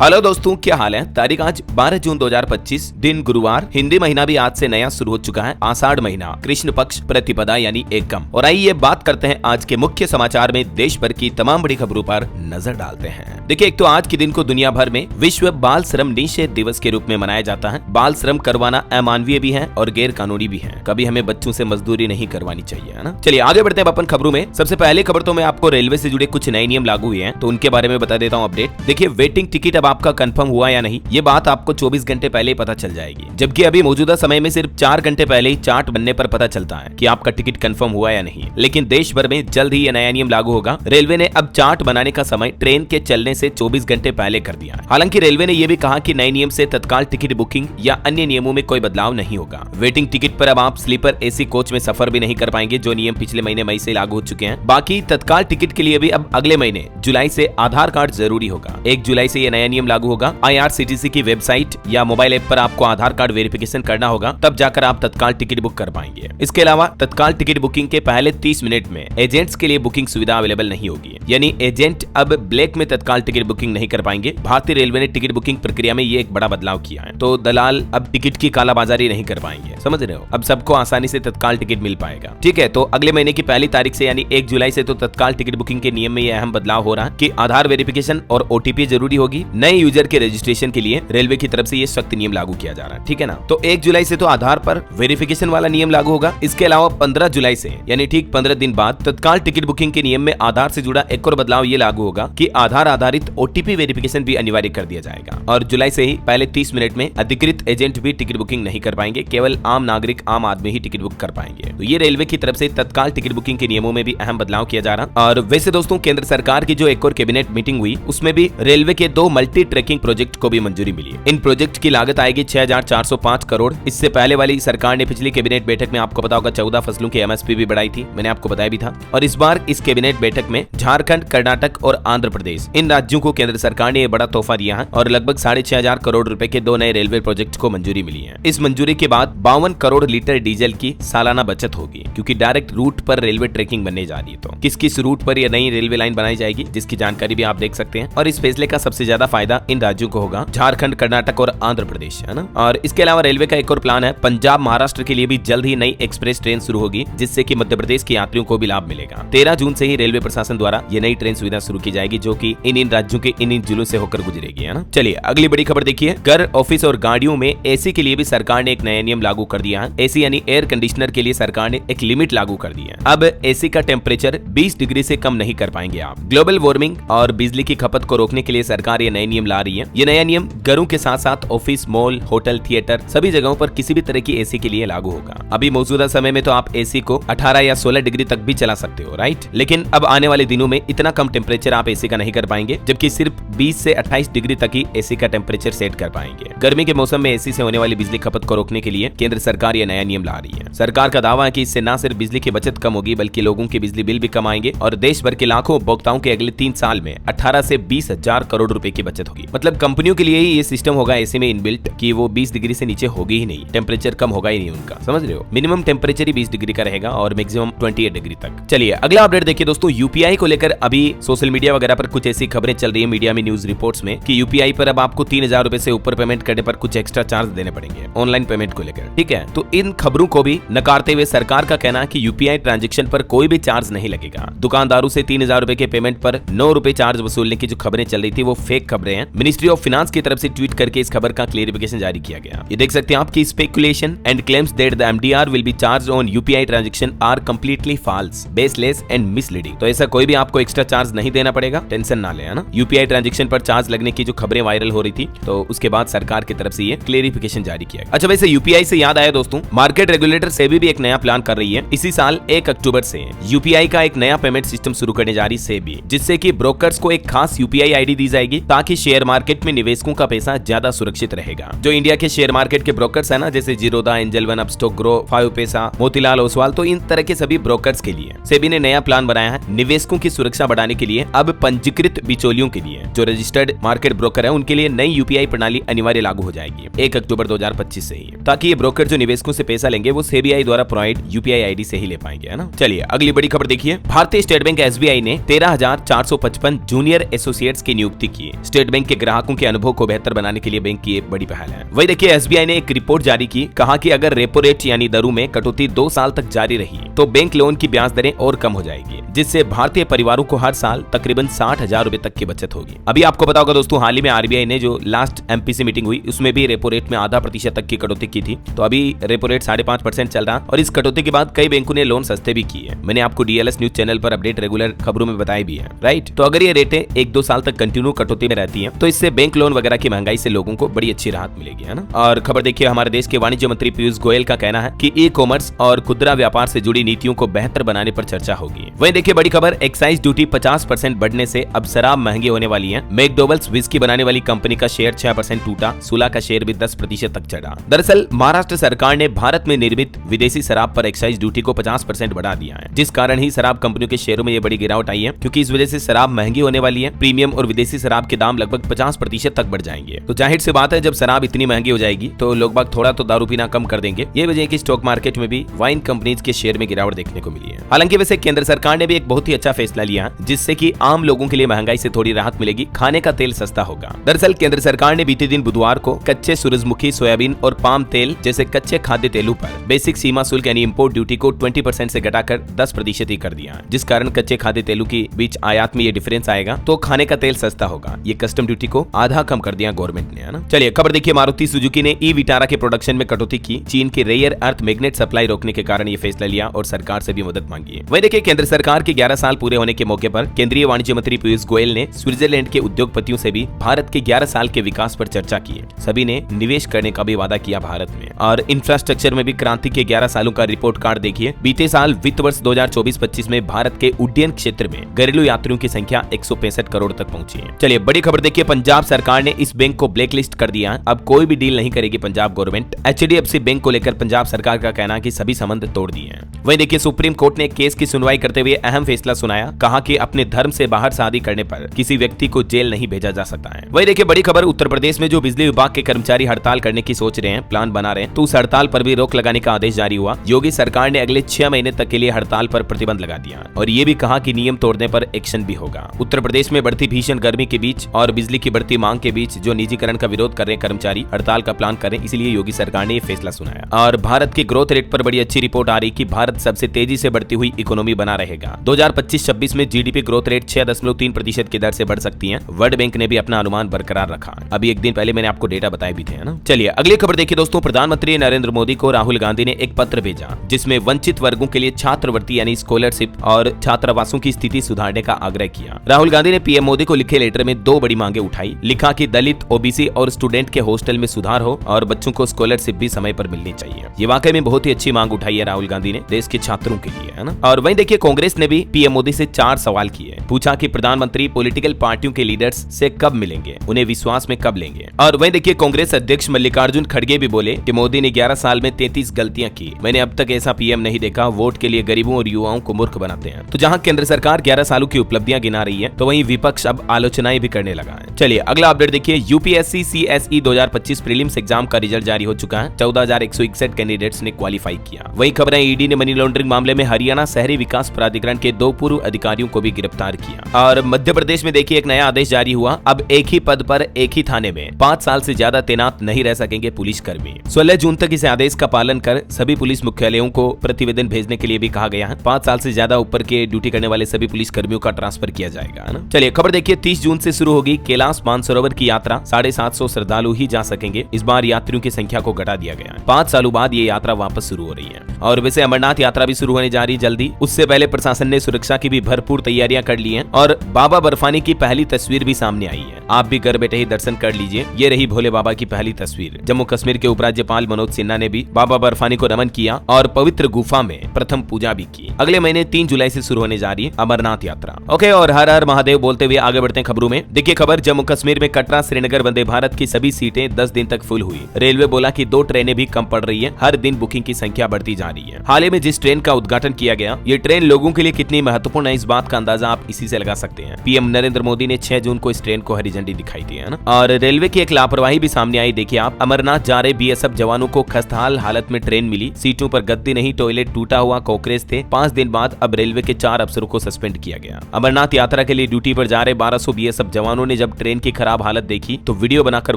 Hello दोस्तों, क्या हाल है। तारीख आज 12 जून 2025, दिन गुरुवार। हिंदी महीना भी आज से नया शुरू हो चुका है। आषाढ़ महीना, कृष्ण पक्ष, प्रतिपदा यानी एकम। और आइए बात करते हैं आज के मुख्य समाचार में देश भर की तमाम बड़ी खबरों पर नजर डालते हैं। देखिए, एक तो आज के दिन को दुनिया भर में विश्व बाल श्रम निषेध दिवस के रूप में मनाया जाता है। बाल श्रम करवाना अमानवीय भी है और गैर कानूनी भी है। कभी हमें बच्चों से मजदूरी नहीं करवानी चाहिए, है ना। चलिए आगे बढ़ते हैं अपन खबरों में। सबसे पहले खबर तो मैं आपको रेलवे से जुड़े कुछ नए नियम लागू हुए हैं, तो उनके बारे में बता देता हूँ अपडेट। देखिए, वेटिंग टिकट अब आपका कंफर्म हुआ या नहीं, ये बात आपको 24 घंटे पहले ही पता चल जाएगी, जबकि अभी मौजूदा समय में सिर्फ 4 घंटे पहले ही चार्ट बनने पर पता चलता है कि आपका टिकट कंफर्म हुआ या नहीं। लेकिन देश भर में जल्द ही यह नया नियम लागू होगा। रेलवे ने अब चार्ट बनाने का समय ट्रेन के चलने से 24 घंटे पहले कर दिया है। हालांकि रेलवे ने यह भी कहा कि नए नियम से तत्काल टिकट बुकिंग या अन्य नियमों में कोई बदलाव नहीं होगा। वेटिंग टिकट पर अब आप स्लीपर एसी कोच में सफर भी नहीं कर पाएंगे, जो नियम पिछले महीने मई से लागू हो चुके हैं। बाकी तत्काल टिकट के लिए भी अब अगले महीने जुलाई से आधार कार्ड जरूरी होगा। 1 जुलाई से यह नया नियम लागू होगा। IRCTC की वेबसाइट या मोबाइल ऐप पर आपको आधार कार्ड वेरिफिकेशन करना होगा, तब जाकर आप तत्काल टिकट बुक कर पाएंगे। इसके अलावा तत्काल टिकट बुकिंग के पहले 30 मिनट में एजेंट्स के लिए बुकिंग सुविधा अवेलेबल नहीं होगी, यानी एजेंट अब ब्लैक में तत्काल टिकट बुकिंग नहीं कर पाएंगे। भारतीय रेलवे ने टिकट बुकिंग प्रक्रिया में ये एक बड़ा बदलाव किया है, तो दलाल अब टिकट की कालाबाजारी नहीं कर पाएंगे। समझ रहे हो, अब सबको आसानी से तत्काल टिकट मिल पाएगा। ठीक है, तो अगले महीने की पहली तारीख से यानी 1 जुलाई से तो तत्काल टिकट बुकिंग के नियम में यह अहम बदलाव हो रहा है कि आधार वेरिफिकेशन और OTP जरूरी होगी। नए यूजर के रजिस्ट्रेशन के लिए रेलवे की तरफ से ये सख्त नियम लागू किया जा रहा है। ठीक है ना, तो 1 जुलाई से तो आधार पर वेरिफिकेशन वाला नियम लागू होगा। इसके अलावा 15 जुलाई से यानी ठीक 15 दिन बाद तत्काल टिकट बुकिंग के नियम में आधार से जुड़ा एक और बदलाव ये लागू होगा कि आधार आधारित OTP वेरिफिकेशन भी अनिवार्य कर दिया जाएगा। और जुलाई से ही पहले 30 मिनट में अधिकृत एजेंट भी टिकट बुकिंग नहीं कर पाएंगे, केवल आम नागरिक, आम आदमी ही टिकट बुक कर पाएंगे। तो ये रेलवे की तरफ से तत्काल टिकट बुकिंग के नियमों में भी अहम बदलाव किया जा रहा। और वैसे दोस्तों, केंद्र सरकार की जो एक और कैबिनेट मीटिंग हुई, उसमें भी रेलवे के 2 मल्टी ट्रैकिंग प्रोजेक्ट को भी मंजूरी मिली। इन प्रोजेक्ट की लागत आएगी 6405 करोड़। इससे पहले वाली सरकार ने पिछली कैबिनेट बैठक में आपको पता होगा 14 फसलों की MSP भी बढ़ाई थी, मैंने आपको बताया भी था। और इस बार इस कैबिनेट बैठक में झारखंड, कर्नाटक और आंध्र प्रदेश, इन राज्यों को केंद्र सरकार ने बड़ा तोहफा दिया है और लगभग 6500 करोड़ रुपए के 2 नए रेलवे प्रोजेक्ट को मंजूरी मिली है। इस मंजूरी के बाद 52 करोड़ लीटर डीजल की सालाना बचत होगी, क्योंकि डायरेक्ट रूट पर रेलवे ट्रैकिंग बनने जा रही है। तो किस किस रूट पर यह नई रेलवे लाइन बनाई जाएगी, जिसकी जानकारी भी आप देख सकते हैं। और इस फैसले का सबसे ज्यादा फायदा इन राज्यों को होगा, झारखंड, कर्नाटक और आंध्र प्रदेश, है ना। और इसके अलावा रेलवे का एक और प्लान है, पंजाब, महाराष्ट्र के लिए भी जल्द ही नई एक्सप्रेस ट्रेन शुरू होगी, जिससे कि मध्य प्रदेश के यात्रियों को भी लाभ मिलेगा। 13 जून से ही रेलवे प्रशासन द्वारा ये नई ट्रेन सुविधा शुरू की जाएगी, जो कि इन राज्यों के इन जिलों से होकर गुजरेगी, है ना। चलिए अगली बड़ी खबर देखिए। घर, ऑफिस और गाड़ियों में AC के लिए भी सरकार ने एक नया नियम लागू कर दिया है। AC यानी एयर कंडीशनर के लिए सरकार ने एक लिमिट लागू कर दी है। अब AC का टेम्परेचर 20 डिग्री से कम नहीं कर पाएंगे आप। ग्लोबल वार्मिंग और बिजली की खपत को रोकने के लिए सरकार ये नए नियम ला रही है। ये नया नियम घरों के साथ साथ ऑफिस, मॉल, होटल, थिएटर, सभी जगहों पर किसी भी तरह की AC के लिए लागू होगा। अभी मौजूदा समय में तो आप AC को 18 या 16 डिग्री तक भी चला सकते हो, राइट। लेकिन अब आने वाले दिनों में इतना कम टेम्परेचर आप AC का नहीं कर पाएंगे, जबकि सिर्फ 20 से 28 डिग्री तक ही AC का टेम्परेचर सेट कर पाएंगे। गर्मी के मौसम में AC से होने वाली बिजली खपत को रोकने के लिए केंद्र सरकार यह नया नियम ला रही है। सरकार का दावा है कि इससे न सिर्फ बिजली की बचत कम होगी, बल्कि लोगों के बिजली बिल भी कम आएंगे और देश भर के लाखों उपभोक्ताओं के अगले 3 साल में 18 से 20 हजार करोड़ रुपए की बचत होगी। मतलब कंपनियों के लिए ही ये सिस्टम होगा AC में इनबिल्ट कि वो 20 डिग्री से नीचे होगी ही नहीं, टेम्परेचर कम होगा ही नहीं उनका। समझ रहे हो, मिनिमम टेम्परेचर ही 20 डिग्री का रहेगा और मैक्सिमम 28 डिग्री तक। चलिए अगला अपडेट देखिए दोस्तों। UPI को लेकर अभी सोशल मीडिया वगैरह पर कुछ ऐसी खबरें चल रही है, मीडिया में न्यूज रिपोर्ट्स में, कि UPI पर अब आपको 3000 रुपए से ऊपर पेमेंट करने पर कुछ एक्स्ट्रा चार्ज देने पड़ेंगे ऑनलाइन पेमेंट को लेकर। ठीक है, तो इन खबरों को भी नकारते हुए सरकार का कहना है कि UPI ट्रांजेक्शन पर कोई भी चार्ज नहीं लगेगा। दुकानदारों से 3000 रुपए के पेमेंट पर 9 रुपए चार्ज वसूलने की जो खबरें चल रही थी, वो फेक खबरें हैं। मिनिस्ट्री ऑफ फाइनेंस की तरफ से ट्वीट करके इस खबर का क्लेरिफिकेशन जारी किया गया। ये देख सकते हैं आप कि speculation and claims that the MDR will be charged on UPI transaction are completely false, baseless and misleading. तो ऐसा कोई भी आपको एक्स्ट्रा चार्ज नहीं देना पड़ेगा, टेंशन ना ले, है ना। UPI ट्रांजैक्शन पर चार्ज लगने की जो खबरें वायरल हो रही थी, तो उसके बाद सरकार की तरफ से ये क्लेरिफिकेशन जारी किया गया। अच्छा, वैसे UPI से याद आया दोस्तों, मार्केट रेगुलेटर सेबी भी एक नया प्लान कर रही है। इसी साल 1 अक्टूबर से UPI का एक नया पेमेंट सिस्टम शुरू करने जा रही सेबी, जिससे कि ब्रोकर्स को एक खास UPI ID दी जाएगी, ताकि शेयर मार्केट में निवेशकों का पैसा ज्यादा सुरक्षित रहेगा। जो इंडिया के शेयर मार्केट के ब्रोकर्स है ना, जैसे Zerodha, angel one, Upstox grow, 5 पैसा, मोतीलाल ओसवाल, तो इन तरह के सभी ब्रोकर्स के लिए सेबी ने नया प्लान बनाया है। निवेशकों की सुरक्षा बढ़ाने के लिए अब पंजीकृत बिचौलियों के लिए, जो रजिस्टर्ड मार्केट ब्रोकर है, उनके लिए नई UPI प्रणाली अनिवार्य लागू हो जाएगी 1 अक्टूबर 2025 से ही, ताकि ये ब्रोकर जो निवेशकों से पैसा लेंगे वो सेबीआई द्वारा प्रोवाइड UPI ID से ही ले पाएंगे, है ना। चलिए अगली बड़ी खबर देखिए। भारतीय स्टेट बैंक SBI ने 13,455 जूनियर एसोसिएट्स की नियुक्ति की। स्टेट स्टेट बैंक के ग्राहकों के अनुभव को बेहतर बनाने के लिए बैंक की एक बड़ी पहल है। वही देखिए एसबीआई ने एक रिपोर्ट जारी की, कहा कि अगर रेपो रेट यानी दरों में कटौती 2 साल तक जारी रही तो बैंक लोन की ब्याज दरें और कम हो जाएगी, जिससे भारतीय परिवारों को हर साल तकरीबन 60,000 रुपए तक की बचत होगी। अभी आपको पता होगा दोस्तों, हाल ही में आरबीआई ने जो लास्ट एमपीसी मीटिंग हुई उसमें भी रेपो रेट में आधा प्रतिशत तक की कटौती की थी। तो अभी रेपो रेट 5.5% चल रहा और इस कटौती के बाद कई बैंकों ने लोन सस्ते भी किए। मैंने आपको डीएलएस न्यूज चैनल पर अपडेट रेगुलर खबरों में बताई भी है, राइट। तो अगर ये रेटें 1-2 साल तक कंटिन्यू कटौती में रहती है तो इससे बैंक लोन वगैरह की महंगाई से लोगों को बड़ी अच्छी राहत मिलेगी, है ना। और खबर देखिए, हमारे देश के वाणिज्य मंत्री पीयूष गोयल का कहना है कि ई कॉमर्स और खुदरा व्यापार से जुड़ी नीतियों को बेहतर बनाने पर चर्चा होगी। वहीं देखिए बड़ी खबर, एक्साइज ड्यूटी 50% बढ़ने से अब शराब महंगी होने वाली है। मैकडॉवेल्स विस्की बनाने वाली कंपनी का शेयर 6% टूटा, सुला का शेयर भी 10% तक चढ़ा। दरअसल महाराष्ट्र सरकार ने भारत में निर्मित विदेशी शराब पर एक्साइज ड्यूटी को 50% बढ़ा दिया है, जिस कारण ही शराब कंपनियों के शेयरों में ये बड़ी गिरावट आई है, क्योंकि इस वजह से शराब महंगी होने वाली है। प्रीमियम और विदेशी शराब के दाम लगभग 50% तक बढ़ जाएंगे। तो जाहिर सी बात है, जब शराब इतनी महंगी हो जाएगी तो लोग बाग थोड़ा तो दारू पीना कम कर देंगे। ये वजह है कि स्टॉक मार्केट में भी वाइन कंपनीज के शेयर में गिरावट देखने को मिली है। हालांकि वैसे केंद्र सरकार ने भी एक बहुत ही अच्छा फैसला लिया, जिससे कि आम लोगों के लिए महंगाई से थोड़ी राहत मिलेगी, खाने का तेल सस्ता होगा। दरअसल केंद्र सरकार ने बीते दिन बुधवार को कच्चे सूरजमुखी, सोयाबीन और पाम तेल जैसे कच्चे खाद्य तेलों पर बेसिक सीमा शुल्क यानी इंपोर्ट ड्यूटी को 20% से घटाकर 10% ही कर दिया, जिस कारण कच्चे खाद्य तेलों के बीच आयात में ये डिफरेंस आएगा तो खाने का तेल सस्ता होगा। ये कस्टम ड्यूटी को आधा कम कर दिया गवर्नमेंट ने, है ना। चलिए खबर देखिए, मारुति सुजुकी ने ई विटारा के प्रोडक्शन में कटौती की। चीन के रेयर अर्थ मैग्नेट सप्लाई रोकने के कारण ये फैसला लिया और सरकार से भी मदद मांगी है। वही देखिए, केंद्र सरकार के 11 साल पूरे होने के मौके पर केंद्रीय वाणिज्य मंत्री पीयूष गोयल ने स्विट्जरलैंड के उद्योगपतियों से भी भारत के 11 साल के विकास पर चर्चा की है। सभी ने निवेश करने का भी वादा किया भारत में, और इंफ्रास्ट्रक्चर में भी क्रांति के 11 सालों का रिपोर्ट कार्ड देखिए। बीते साल वित्त वर्ष 2024-25 में भारत के उड्डयन क्षेत्र में घरेलू यात्रियों की संख्या 165 करोड़ तक पहुंची है। चलिए बड़ी खबर देखिए, पंजाब सरकार ने इस बैंक को ब्लैकलिस्ट कर दिया। अब कोई भी डील नहीं करेगी पंजाब गवर्नमेंट। एचडीएफसी बैंक को लेकर पंजाब सरकार का कहना है कि सभी संबंध तोड़ दिए हैं। वहीं देखिए, सुप्रीम कोर्ट ने केस की सुनवाई करते हुए अहम फैसला सुनाया, कहा कि अपने धर्म से बाहर शादी करने पर किसी व्यक्ति को जेल नहीं भेजा जा सकता है। वहीं देखिए बड़ी खबर, उत्तर प्रदेश में जो बिजली विभाग के कर्मचारी हड़ताल करने की सोच रहे हैं, प्लान बना रहे हैं, तो उस हड़ताल पर भी रोक लगाने का आदेश जारी हुआ। योगी सरकार ने अगले 6 महीने तक के लिए हड़ताल पर प्रतिबंध लगा दिया और ये भी कहा कि नियम तोड़ने पर एक्शन भी होगा। उत्तर प्रदेश में बढ़ती भीषण गर्मी के बीच और बिजली की बढ़ती मांग के बीच जो निजीकरण का विरोध कर रहे हैं कर्मचारी, हड़ताल का प्लान कर रहे हैं, इसलिए योगी सरकार ने ये फैसला सुनाया। और भारत की ग्रोथ रेट पर बड़ी अच्छी रिपोर्ट आ रही कि भारत सबसे तेजी से बढ़ती हुई इकोनॉमी बना रहेगा। 2025-26 में जीडीपी ग्रोथ रेट 6.3% की दर से बढ़ सकती है। वर्ल्ड बैंक ने भी अपना अनुमान बरकरार रखा। अभी एक दिन पहले मैंने आपको डेटा बताए भी थे, है ना। चलिए अगली खबर देखिए दोस्तों, प्रधानमंत्री नरेंद्र मोदी को राहुल गांधी ने एक पत्र भेजा, जिसमें वंचित वर्गों के लिए छात्रवृत्ति यानी स्कॉलरशिप और छात्रावासों की स्थिति सुधारने का आग्रह किया। राहुल गांधी ने पीएम मोदी को लिखे लेटर में 2 बड़ी मांगे उठाई। लिखा कि दलित, ओबीसी और स्टूडेंट के हॉस्टल में सुधार हो और बच्चों को स्कॉलरशिप भी समय पर मिलनी चाहिए। ये वाकई में बहुत ही अच्छी मांग उठाई है राहुल गांधी ने देश के छात्रों के लिए, है ना। और वहीं देखिए, कांग्रेस ने भी पीएम मोदी से 4 सवाल किए। पूछा कि प्रधानमंत्री पॉलिटिकल पार्टियों के लीडर्स से कब मिलेंगे, उन्हें विश्वास में कब लेंगे। और वहीं देखिए, कांग्रेस अध्यक्ष मल्लिकार्जुन खड़गे भी बोले कि मोदी ने 11 साल में 33 गलतियां की। मैंने अब तक ऐसा पीएम नहीं देखा, वोट के लिए गरीबों और युवाओं को मूर्ख बनाते हैं। तो जहां केंद्र सरकार 11 सालों की उपलब्धियां गिना रही है, तो वहीं विपक्ष अब आलोचनाएं भी करने लगा है। चलिए अगला अपडेट देखिए, यूपीएससी सीएसई 2025 प्रीलिम्स एग्जाम का रिजल्ट जारी हो चुका है। 14,161 कैंडिडेट्स ने क्वालिफाई किया। वहीं खबर है, ईडी ने मनी लॉन्ड्रिंग मामले में हरियाणा शहरी विकास प्राधिकरण के 2 पूर्व अधिकारियों को भी गिरफ्तार किया। और मध्य प्रदेश में देखिए एक नया आदेश जारी हुआ। अब एक ही पद पर एक ही थाने में 5 साल से ज्यादा तैनात नहीं रह सकेंगे पुलिसकर्मी। 16 जून तक इस आदेश का पालन कर सभी पुलिस मुख्यालयों को प्रतिवेदन भेजने के लिए भी कहा गया है। 5 साल से ज्यादा ऊपर के ड्यूटी करने वाले सभी पुलिस कर्मियों का ट्रांसफर किया जाएगा, है ना। चलिए खबर देखिए, 30 जून से शुरू होगी कैलाश मानसरोवर की यात्रा। 750 श्रद्धालु ही जा सकेंगे। इस बार यात्रियों की संख्या को घटा दिया गया है। 5 सालों बाद ये यात्रा वापस शुरू हो रही है। और वैसे अमरनाथ यात्रा भी शुरू होने जा रही जल्दी। उससे पहले प्रशासन ने सुरक्षा की भी भरपूर तैयारियां कर ली हैं और बाबा बर्फानी की पहली तस्वीर भी सामने आई है। आप भी घर बैठे ही दर्शन कर लीजिए। ये रही भोले बाबा की पहली तस्वीर। जम्मू कश्मीर के उपराज्यपाल मनोज सिन्हा ने भी बाबा बर्फानी को नमन किया और पवित्र गुफा में प्रथम पूजा भी की। अगले महीने 3 जुलाई से शुरू होने जा रही है अमरनाथ यात्रा। ओके, और हर हर महादेव बोलते हुए आगे बढ़ते हैं खबरों में। देखिए खबर, जम्मू कश्मीर में कटरा श्रीनगर वंदे भारत की सभी सीटें 10 दिन तक फुल हुई। रेलवे बोला कि 2 ट्रेनें भी कम पड़ रही है। हर दिन बुकिंग की संख्या बढ़ती जा रही है। हाल ही में जिस ट्रेन का उद्घाटन किया गया, ये ट्रेन लोगों के लिए कितनी महत्वपूर्ण है, इस बात का अंदाजा आप इसी से लगा सकते हैं। पीएम नरेंद्र मोदी ने 6 जून को इस ट्रेन को हरी झंडी दिखाई दी, है ना। और रेलवे की एक लापरवाही भी सामने आई। देखिए आप, अमरनाथ जा रहे बीएसएफ जवानों को खस्ताहाल हालत में ट्रेन मिली। सीटों पर गद्दी नहीं, टॉयलेट टूटा हुआ, कॉकरेज थे। 5 दिन बाद अब रेलवे के 4 अफसरों को सस्पेंड किया गया। अमरनाथ यात्रा के लिए ड्यूटी पर जा रहे 1200 बीएसएफ जवानों ने जब ट्रेन की खराब हालत देखी तो वीडियो बनाकर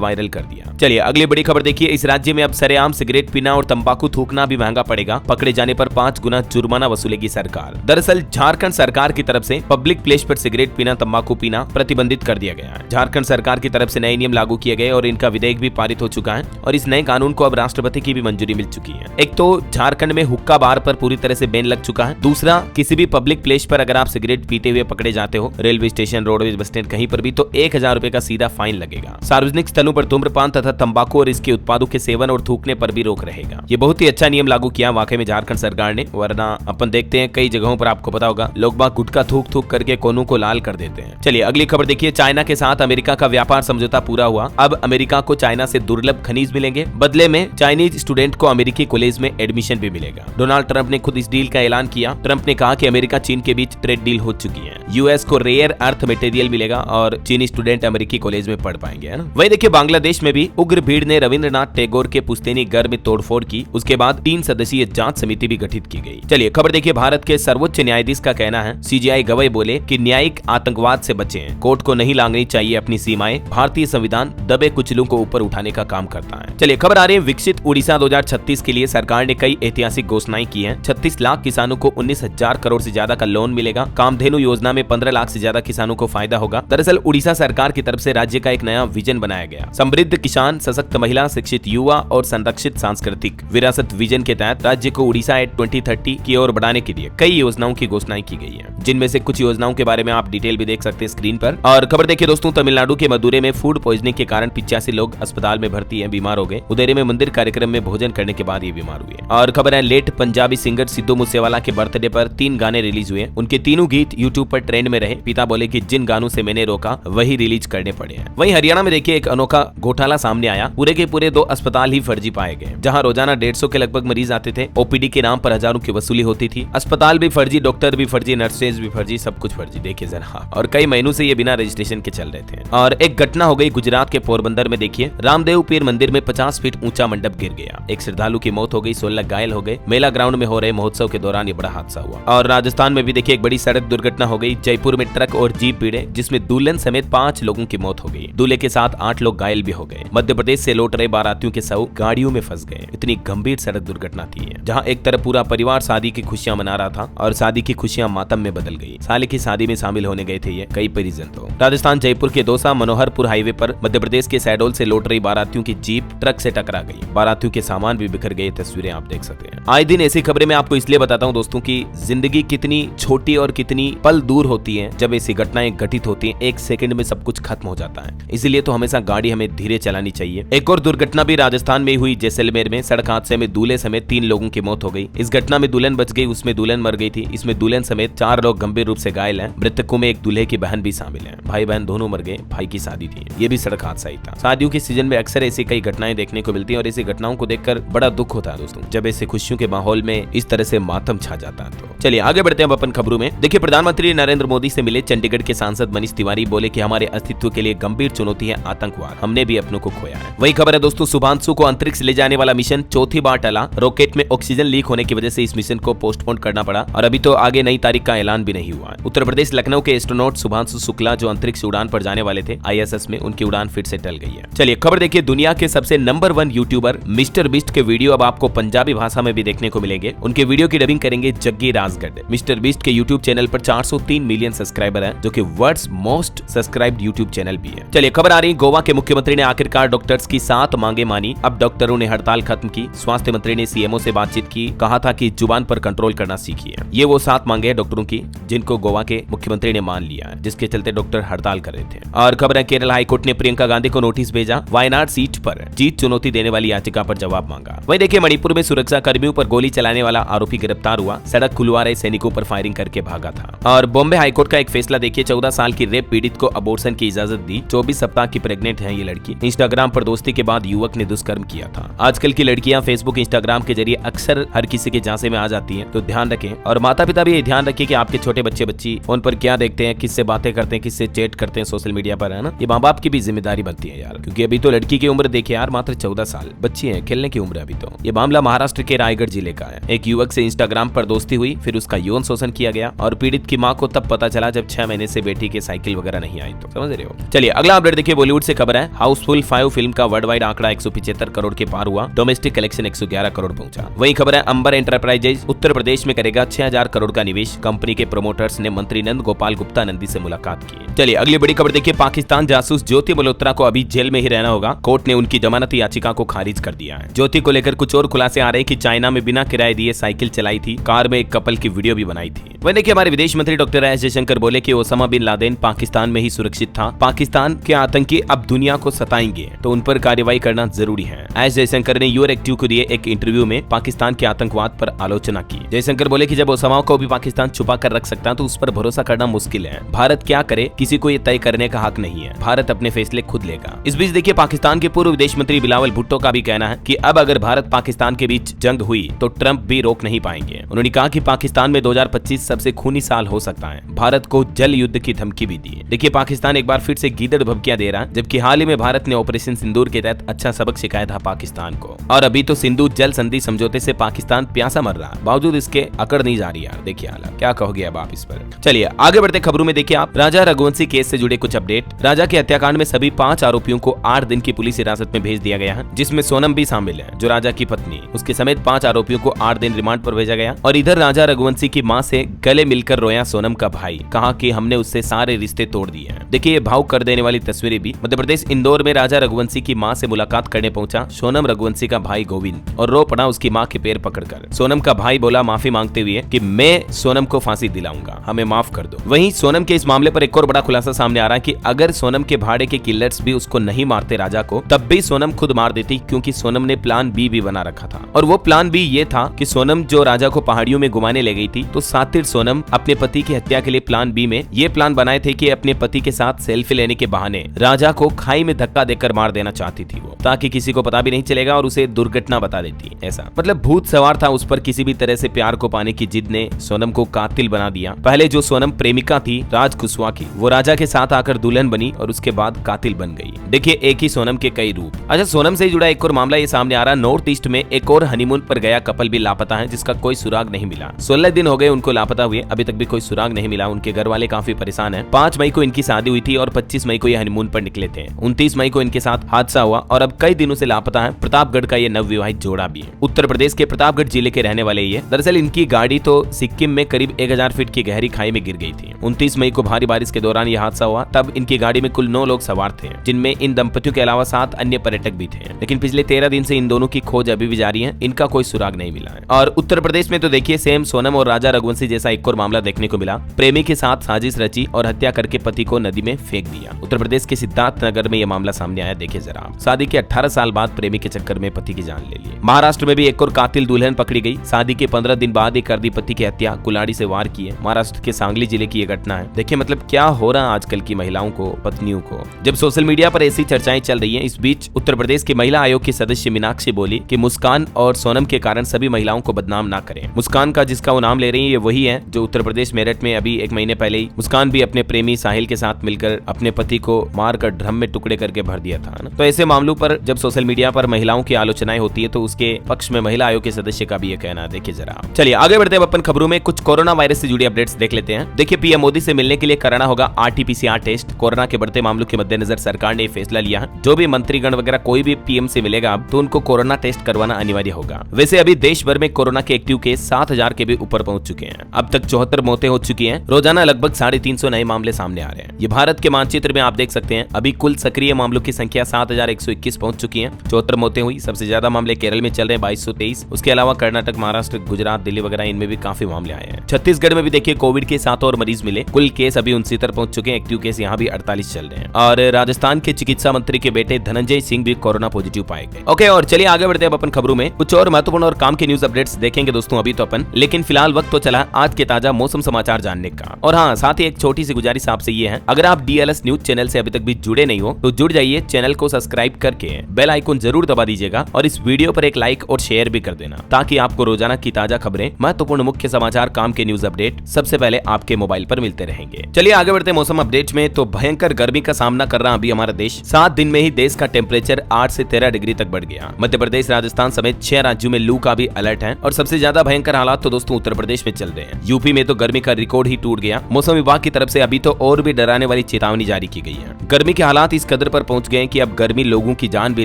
वायरल कर दिया। चलिए अगली बड़ी खबर देखिए। इस राज्य में अब सरेआम सिगरेट पीना और तंबाकू थूकना भी महंगा पड़ेगा। पकड़े जाने पर 5 गुना जुर्माना वसूलेगी सरकार। दरअसल झारखंड सरकार की तरफ से पब्लिक प्लेस पर सिगरेट पीना, तंबाकू पीना प्रतिबंधित कर दिया गया है। झारखंड सरकार की तरफ से नए नियम लागू किए गए और इनका विधेयक भी पारित हो चुका है और इस नए कानून को अब राष्ट्रपति की भी मंजूरी मिल चुकी है। एक तो झारखंड में हुक्का बार पर पूरी तरह से बैन लग चुका है। दूसरा, किसी भी पब्लिक प्लेस पर अगर आप सिगरेट पीते हुए पकड़े जाते हो, railway station, roadways, bus stand, कहीं पर भी, तो 1000 रुपए का सीधा फाइन लगेगा। सार्वजनिक स्थलों पर धूम्रपान तथा तंबाकू और इसके उत्पादों के सेवन और थूकने पर भी रोक रहेगा। ये बहुत ही अच्छा नियम लागू किया वाकई में झारखंड सरकार ने, वरना अपन देखते हैं कई जगहों पर आपको पता होगा लोग बाग गुटखा थूक थूक करके कोनों को लाल कर देते हैं। चलिए अगली खबर देखिए। चाइना के साथ अमेरिका का व्यापार समझौता पूरा हुआ। अब अमेरिका को चाइना से दुर्लभ खनिज मिलेंगे, बदले में चाइनीज स्टूडेंट को अमेरिकी कॉलेज में एडमिशन भी मिलेगा। डोनाल्ड ट्रंप ने खुद इस डील का ऐलान किया। ट्रंप ने कहा कि अमेरिका चीन के बीच ट्रेड डील हो चुकी है। यूएस को रेयर अर्थ मटेरियल मिलेगा और चीनी स्टूडेंट अमेरिकी कॉलेज में पढ़ पाएंगे, है ना। वही देखिए बांग्लादेश में भी उग्र भीड़ ने रविंद्रनाथ टैगोर के पुश्तैनी घर में तोड़फोड़ की। उसके बाद 3 सदस्यीय जांच समिति भी गठित की गई। चलिए खबर देखिए। भारत के सर्वोच्च न्यायाधीश का कहना है, सीजीआई गवाही बोले कि न्यायिक आतंकवाद से बचें, कोर्ट को नहीं लांघनी चाहिए अपनी सीमाएं, भारतीय संविधान दबे कुचलों को ऊपर उठाने का काम करता है। चलिए खबर आ रही है विकसित उड़ीसा 2036 के लिए सरकार ने कई ऐतिहासिक घोषणाएं की हैं। 36 लाख किसानों को 19,000 करोड़ से ज्यादा का लोन मिलेगा। कामधेनु योजना में 15 लाख से ज्यादा किसानों को फायदा होगा। दरअसल उड़ीसा सरकार की तरफ से राज्य का एक नया विजन बनाया गया। समृद्ध किसान, सशक्त महिला, शिक्षित युवा और संरक्षित सांस्कृतिक विरासत विजन के तहत राज्य को उड़ीसा एट 2030 की ओर बढ़ाने के लिए कई योजनाओं की घोषणाएं की गई है, जिनमें से कुछ योजनाओं के बारे में आप डिटेल भी देख सकते हैं स्क्रीन पर। और खबर देखिए दोस्तों, तमिलनाडु के मदुरै में फूड पॉइजनिंग के कारण 85 लोग अस्पताल में भर्ती हैं, बीमार हो गए। उदयरे में मंदिर कार्यक्रम में भोजन करने के बाद ये बीमार हुए। और खबर है लेट पंजाबी सिंगर सिद्धू मूसेवाला के बर्थडे पर 3 गाने रिलीज हुए। उनके तीनों गीत यूट्यूब पर ट्रेंड में रहे। पिता बोले कि जिन गानों से मैंने रोका वही रिलीज करने पड़े हैं। वहीं हरियाणा में देखिए एक अनोखा घोटाला सामने आया। पूरे के पूरे 2 अस्पताल ही फर्जी पाए गए, जहां रोजाना 150 के लगभग मरीज आते थे। ओपीडी के नाम पर हजारों की वसूली होती थी। अस्पताल भी फर्जी, डॉक्टर भी फर्जी, नर्सेज भी फर्जी, सब कुछ फर्जी। देखिए जरा, और कई महीनों से ये बिना रजिस्ट्रेशन के चल रहे थे। और एक घटना हो गई गुजरात के पोरबंदर में। देखिए रामदेव पीर मंदिर में 50 फीट ऊंचा मंडप गिर गया। एक श्रद्धालु की मौत हो गई, 16 घायल हो गए। मेला ग्राउंड में हो रहे महोत्सव के दौरान ये बड़ा हादसा हुआ। और राजस्थान में भी देखिए एक बड़ी सड़क दुर्घटना हो गई। जयपुर में ट्रक और जीप भिड़े, जिसमें दुल्हन समेत 5 लोगों की मौत हो गई। दूल्हे के साथ 8 लोग घायल भी हो गए। मध्य प्रदेश से लौट रहे बारातियों के शव गाड़ियों में फंस गए। इतनी गंभीर सड़क दुर्घटना थी, जहां एक तरफ पूरा परिवार शादी की खुशियां मना रहा था और शादी की खुशियां मातम में बदल गई। साले की शादी में शामिल होने गए थे ये कई परिजन। तो राजस्थान जयपुर के दौसा मनोहरपुर हाईवे पर मध्य प्रदेश के शहडोल से लौट रही बारातियों की जीप ट्रक से टकरा गई। बारातियों के सामान भी बिखर गए। तस्वीरें आप देख सकते हैं। आए दिन ऐसी खबरें मैं आपको इसलिए बताता हूं दोस्तों की जिंदगी कितनी छोटी और कितनी पल दूर होती है। जब ऐसी घटनाएं घटित होती हैं 1 सेकंड में सब कुछ खत्म हो जाता है। इसीलिए तो हमेशा गाड़ी हमें धीरे चलानी चाहिए। एक और दुर्घटना भी राजस्थान में हुई। जैसलमेर में सड़क हादसे में दूल्हे समेत 3 लोगों की मौत हो गई। इस घटना में दुल्हन बच गई, उसमें दुल्हन मर गई थी। इसमें दुल्हन समेत 4 लोग गंभीर रूप से घायल हैं। मृतकों में एक दूल्हे की बहन भी शामिल है। भाई बहन दोनों मर गए। भाई की शादी थी। ये भी सड़क हादसा ही था। शादियों के सीजन में अक्सर ऐसी कई घटनाएं देखने को मिलती हैं और ऐसी घटनाओं को देखकर बड़ा दुख होता है दोस्तों, जब ऐसे खुशियों के माहौल में इस तरह से मातम छा जाता है। तो चलिए आगे बढ़ते हैं अपन खबरों में। देखिए प्रधानमंत्री नरेंद्र मोदी से मिले चंडीगढ़ के सांसद मनीष तिवारी। बोले कि हमारे अस्तित्व के लिए गंभीर चुनौती है आतंकवाद, हमने भी अपनों को खोया है। वही खबर है दोस्तों, शुभांशु को अंतरिक्ष ले जाने वाला मिशन चौथी बार टला। रॉकेट में ऑक्सीजन लीक होने की वजह से इस मिशन को पोस्टपोन करना पड़ा और अभी तो आगे नई तारीख का ऐलान भी नहीं हुआ। उत्तर प्रदेश लखनऊ के एस्ट्रोनॉट शुभांशु शुक्ला जो अंतरिक्ष उड़ान पर जाने वाले थे ISS में, उनकी उड़ान फिर से टल गई है। चलिए खबर देखिए, दुनिया के सबसे नंबर 1 यूट्यूबर मिस्टर बीस्ट के वीडियो अब आपको पंजाबी भाषा में भी देखने को मिलेंगे। उनके वीडियो की डबिंग करेंगे जग्गी राजगढ़। मिस्टर बीस्ट के यूट्यूब चैनल पर 403 मिलियन सब्सक्राइबर है, जो कि world's most subscribed YouTube channel भी है। चलिए खबर आ रही, गोवा के मुख्यमंत्री ने आखिरकार डॉक्टर्स की 7 मांगे मानी। अब डॉक्टरों ने हड़ताल खत्म की। स्वास्थ्य मंत्री ने CMO से बातचीत की, कहा था कि जुबान पर कंट्रोल करना सीखिए। ये वो 7 मांगे हैं डॉक्टरों की, जिनको गोवा के मुख्यमंत्री ने मान लिया है, जिसके चलते डॉक्टर हड़ताल कर रहे थे। और खबर है केरल हाईकोर्ट ने प्रियंका गांधी को नोटिस भेजा। वायनाड सीट पर जीत चुनौती देने वाली याचिका पर जवाब मांगा। वही देखिए मणिपुर में सुरक्षा कर्मियों पर गोली चलाने वाला आरोपी गिरफ्तार हुआ। सड़क खुलवा रहे सैनिकों पर फायरिंग करके भागा था। और बॉम्बे हाईकोर्ट का एक फैसला देखिए, 14 साल की रेप पीड़ित को अबॉर्शन की इजाजत दी। 24 सप्ताह की प्रेग्नेंट है ये लड़की। इंस्टाग्राम पर दोस्ती के बाद युवक ने दुष्कर्म किया था। आजकल की लड़कियां फेसबुक इंस्टाग्राम के जरिए अक्सर हर किसी के झांसे में आ जाती हैं, तो ध्यान रखें। और माता पिता भी ध्यान रखिए कि आपके छोटे बच्चे बच्ची फोन पर क्या देखते हैं, किससे बातें करते हैं, किससे चैट करते हैं सोशल मीडिया पर, है ना। ये माँ बाप की भी जिम्मेदारी बनती है यार, क्योंकि अभी तो लड़की की उम्र देखिए यार मात्र 14 साल, बच्ची है, खेलने की उम्र अभी तो। ये मामला महाराष्ट्र के रायगढ़ जिले का है। एक युवक से इंस्टाग्राम पर दोस्ती हुई, फिर उसका यौन शोषण किया गया और पीड़ित की मां को तब पता चला जब 6 महीने से बेटी के साइकिल वगैरह नहीं आई। तो समझ रहे हो। चलिए अगला अपडेट देखिए, बॉलीवुड से खबर है। हाउसफुल 5 फिल्म का वर्ल्ड वाइड आंकड़ा 175 करोड़ के पार हुआ, डोमेस्टिक कलेक्शन 111 करोड़ पहुंचा। वही खबर है, अंबर एंटरप्राइजेज उत्तर प्रदेश में करेगा 6000 करोड़ का निवेश, कंपनी के प्रमोटर्स ने मंत्री नंद गोपाल गुप्ता नंदी से मुलाकात की। चलिए अगली बड़ी खबर देखिए, पाकिस्तान जासूस ज्योति मल्होत्रा को अभी जेल में ही रहना होगा, कोर्ट ने उनकी जमानत याचिका को खारिज कर दिया है। ज्योति को लेकर कुछ और खुलासे आ रहे हैं कि चाइना में बिना किराए दिए साइकिल चलाई थी, कार में एक कपल की वीडियो भी बनाई थी। वही देखिए, हमारे विदेश मंत्री डॉक्टर एस जयशंकर बोले कि ओसामा बिन लादेन पाकिस्तान में ही सुरक्षित था, पाकिस्तान के आतंकी अब दुनिया को सताएंगे तो उन पर कार्रवाई करना जरूरी है। एस जयशंकर ने यूर एक्टिव को दिए एक इंटरव्यू में पाकिस्तान के आतंकवाद पर आलोचना की। जयशंकर बोले कि जब ओसामा को भी पाकिस्तान छुपा कर रख सकता है तो उस पर भरोसा करना मुश्किल है। भारत क्या करे किसी को ये तय करने का हक नहीं है, भारत अपने फैसले खुद लेगा। इस बीच देखिए, पाकिस्तान के पूर्व विदेश मंत्री बिलावल भुट्टो का भी कहना है कि अब अगर भारत पाकिस्तान के बीच जंग हुई तो ट्रंप भी रोक नहीं पाएंगे। उन्होंने कहा कि पाकिस्तान में 2025 सबसे खूनी साल हो सकता है, भारत को जल युद्ध की धमकी भी दी। देखिए, पाकिस्तान एक बार फिर से गीदड़ भभकियां दे रहा है, जबकि हाल ही में भारत ने ऑपरेशन सिंदूर के तहत अच्छा सबक सिखाया था पाकिस्तान को, और अभी तो सिंधु जल संधि समझौते से पाकिस्तान प्यासा मर रहा है, बावजूद इसके अकड़ नहीं जा रही यार। देखिए हालात क्या कहोगे अब आप इस पर। चलिए आगे बढ़ते खबरों में देखिए आप, राजा रघुवंशी केस से जुड़े कुछ अपडेट। राजा के हत्याकांड में सभी 5 आरोपियों को 8 दिन की पुलिस हिरासत में भेज दिया गया है, जिसमें सोनम भी शामिल है जो राजा की पत्नी, उसके समेत 5 आरोपियों को 8 दिन रिमांड पर भेजा गया। और इधर राजा रघुवंशी की मां से गले मिलकर रोया सोनम का भाई, कहा कि हमने उससे सारे रिश्ते तोड़ दिए हैं। देखिए ये भावुक कर देने वाली तस्वीरें भी। मध्य प्रदेश इंदौर में राजा रघुवंशी की मां से मुलाकात करने पहुंचा सोनम रघुवंशी का भाई गोविंद, और रो पड़ा उसकी मां के पैर पकड़कर। सोनम का भाई बोला माफी मांगते हुए कि मैं सोनम को फांसी दिलाऊंगा, हमें माफ कर दो। वहीं सोनम के इस मामले पर एक और बड़ा खुलासा सामने आ रहा है कि अगर सोनम के भाड़े के किलर्स भी उसको नहीं मारते राजा को, तब भी सोनम खुद मार देती, क्योंकि सोनम ने प्लान बी भी बना रखा था। और वो प्लान बी ये था कि सोनम जो राजा को पहाड़ियों में घुमाने ले गई थी, तो सातिर सोनम अपने पति की हत्या के लिए प्लान बी में ये प्लान बनाए थे कि अपने पति के साथ सेल्फी लेने के बहाने राजा को खाई में धक्का देकर मार देना चाहती थी वो, ताकि किसी को पता भी नहीं चलेगा और उसे दुर्घटना बता देती। ऐसा मतलब भूत सवार था उस पर, किसी भी तरह से प्यार को पाने की जिद ने सोनम को कातिल बना दिया। पहले जो सोनम प्रेमिका थी राज कुशवाहा की, वो राजा के साथ आकर दुल्हन बनी और उसके बाद कातिल बन गई। देखिए एक ही सोनम के कई रूप। अच्छा, सोनम से जुड़ा एक और मामला ये सामने आ रहा है। नॉर्थ ईस्ट में एक और हनीमून पर गया कपल भी लापता है, जिसका कोई सुराग नहीं मिला। 16 दिन हो गए उनको लापता हुए, अभी तक भी कोई सुराग नहीं मिला। उनके घर वाले काफी परेशान हैं। 5 मई को इनकी शादी हुई थी और 25 मई को ये हनीमून पर निकले थे। 29 मई को इनके साथ हादसा हुआ और अब कई दिनों से लापता है। प्रतापगढ़ का ये नवविवाहित जोड़ा भी है। उत्तर प्रदेश के प्रतापगढ़ जिले के रहने वाले ये। दरअसल इनकी गाड़ी तो सिक्किम में करीब 1000 फीट की गहरी खाई में गिर गई थी। 29 मई को भारी बारिश के दौरान यह हादसा हुआ। तब इनकी गाड़ी में कुल 9 लोग सवार थे, जिनमें इन दंपतियों के अलावा 7 अन्य पर्यटक भी थे। लेकिन पिछले 13 दिन से इन दोनों की खोज अभी भी जारी है, इनका कोई सुराग नहीं मिला है। और उत्तर प्रदेश में तो देखिए सेम सोनम और राजा रघुवंशी जैसा एक और मामला देखने को मिला। प्रेमी के साथ साजिश रची और हत्या करके पति को नदी में फेंक दिया। उत्तर प्रदेश के सिद्धार्थ नगर में यह मामला सामने आया। देखिए जरा, शादी के 18 साल बाद प्रेमी के चक्कर में पति की जान ले ली। महाराष्ट्र में भी एक और कातिल दुल्हन पकड़ी गई। शादी के 15 दिन बाद ही कर दी पति की हत्या, कुल्हाड़ी से वार किए। महाराष्ट्र के सांगली जिले की यह घटना है। देखिए मतलब क्या हो रहा है आजकल की महिलाओं को, पत्नियों को। जब सोशल मीडिया पर ऐसी चर्चाएं चल रही हैं, इस बीच उत्तर प्रदेश के महिला आयोग की सदस्य मीनाक्षी बोली कि मुस्कान और सोनम के कारण सभी महिलाओं को बदनाम ना करें। मुस्कान का जिसका वो नाम ले रही है ये वही है जो उत्तर प्रदेश मेरठ में अभी 1 महीने पहले ही मुस्कान भी अपने प्रेमी साहिल के साथ मिलकर अपने पति को मारकर ड्रम में टुकड़े करके भर दिया था ना। तो ऐसे मामलों पर जब सोशल मीडिया पर महिलाओं की आलोचनाएं होती है तो उसके पक्ष में महिला आयोग के सदस्य का भी ये कहना है। देखिए जरा, चलिए आगे बढ़ते हैं अपन खबरों में। कुछ कोरोना वायरस से जुड़ी अपडेट्स देख लेते हैं। देखिए पीएम मोदी से मिलने के लिए कराना होगा RT-PCR टेस्ट। कोरोना के बढ़ते मामलों के मद्देनजर सरकार ने फैसला लिया है, जो भी मंत्रीगण वगैरह कोई भी पीएम से मिलेगा अब तो उनको कोरोना टेस्ट करवाना अनिवार्य होगा। वैसे अभी देश भर में कोरोना के एक्टिव केस 7000 के भी ऊपर पहुंच चुके हैं। अब तक 74 मौतें हो चुकी हैं। रोजाना लगभग 350 नए मामले सामने आ रहे हैं। ये भारत के मानचित्र में आप देख सकते हैं। अभी कुल सक्रिय मामलों की संख्या 7121 पहुंच चुकी है। 74 मौतें हुई। सबसे ज्यादा मामले केरल में चल रहे हैं 2223। उसके अलावा कर्नाटक, महाराष्ट्र, गुजरात, दिल्ली वगैरह इनमें भी काफी मामले आए हैं। छत्तीसगढ़ में भी देखिए कोविड के 7 और मरीज मिले। कुल केस अभी 69 पहुंच चुके हैं। एक्टिव केस यहाँ भी 48 चल रहे हैं। और राजस्थान के चिकित्सा मंत्री के बेटे धनंजय सिंह भी कोरोना पॉजिटिव पाए गए। ओके, और चलिए आगे बढ़ते हैं अपन खबरों में। कुछ और महत्वपूर्ण और काम के न्यूज अपडेट्स देखेंगे दोस्तों अभी तो अपन, लेकिन फिलहाल वक्त तो चला आज के ताजा मौसम समाचार जानने का। और हाँ, साथ ही एक छोटी सी गुजारिश आपसे ये है, अगर आप DLS न्यूज चैनल से अभी तक भी जुड़े नहीं हो तो जुड़ जाइए। चैनल को सब्सक्राइब करके बेल आइकन जरूर दबा दीजिएगा और इस वीडियो पर एक लाइक और शेयर भी कर देना, ताकि आपको रोजाना की ताजा खबरें, महत्वपूर्ण मुख्य समाचार, काम के न्यूज अपडेट सबसे पहले आपके मोबाइल पर मिलते रहेंगे। चलिए आगे बढ़ते हैं मौसम अपडेट में। तो भयंकर गर्मी का सामना कर रहा अभी हमारा देश। 7 दिन में ही देश का टेम्परेचर 8 से 13 डिग्री तक बढ़ गया। मध्य प्रदेश, राजस्थान समेत 6 राज्यों में लू का भी अलर्ट है। और सबसे ज्यादा भयंकर हालात तो दोस्तों उत्तर प्रदेश में चल रहे हैं। यूपी में तो गर्मी का रिकॉर्ड ही टूट गया। मौसम विभाग की तरफ से अभी तो और भी डराने वाली चेतावनी जारी की गई है। गर्मी के हालात इस कदर पर पहुंच गए कि अब गर्मी लोगों की जान भी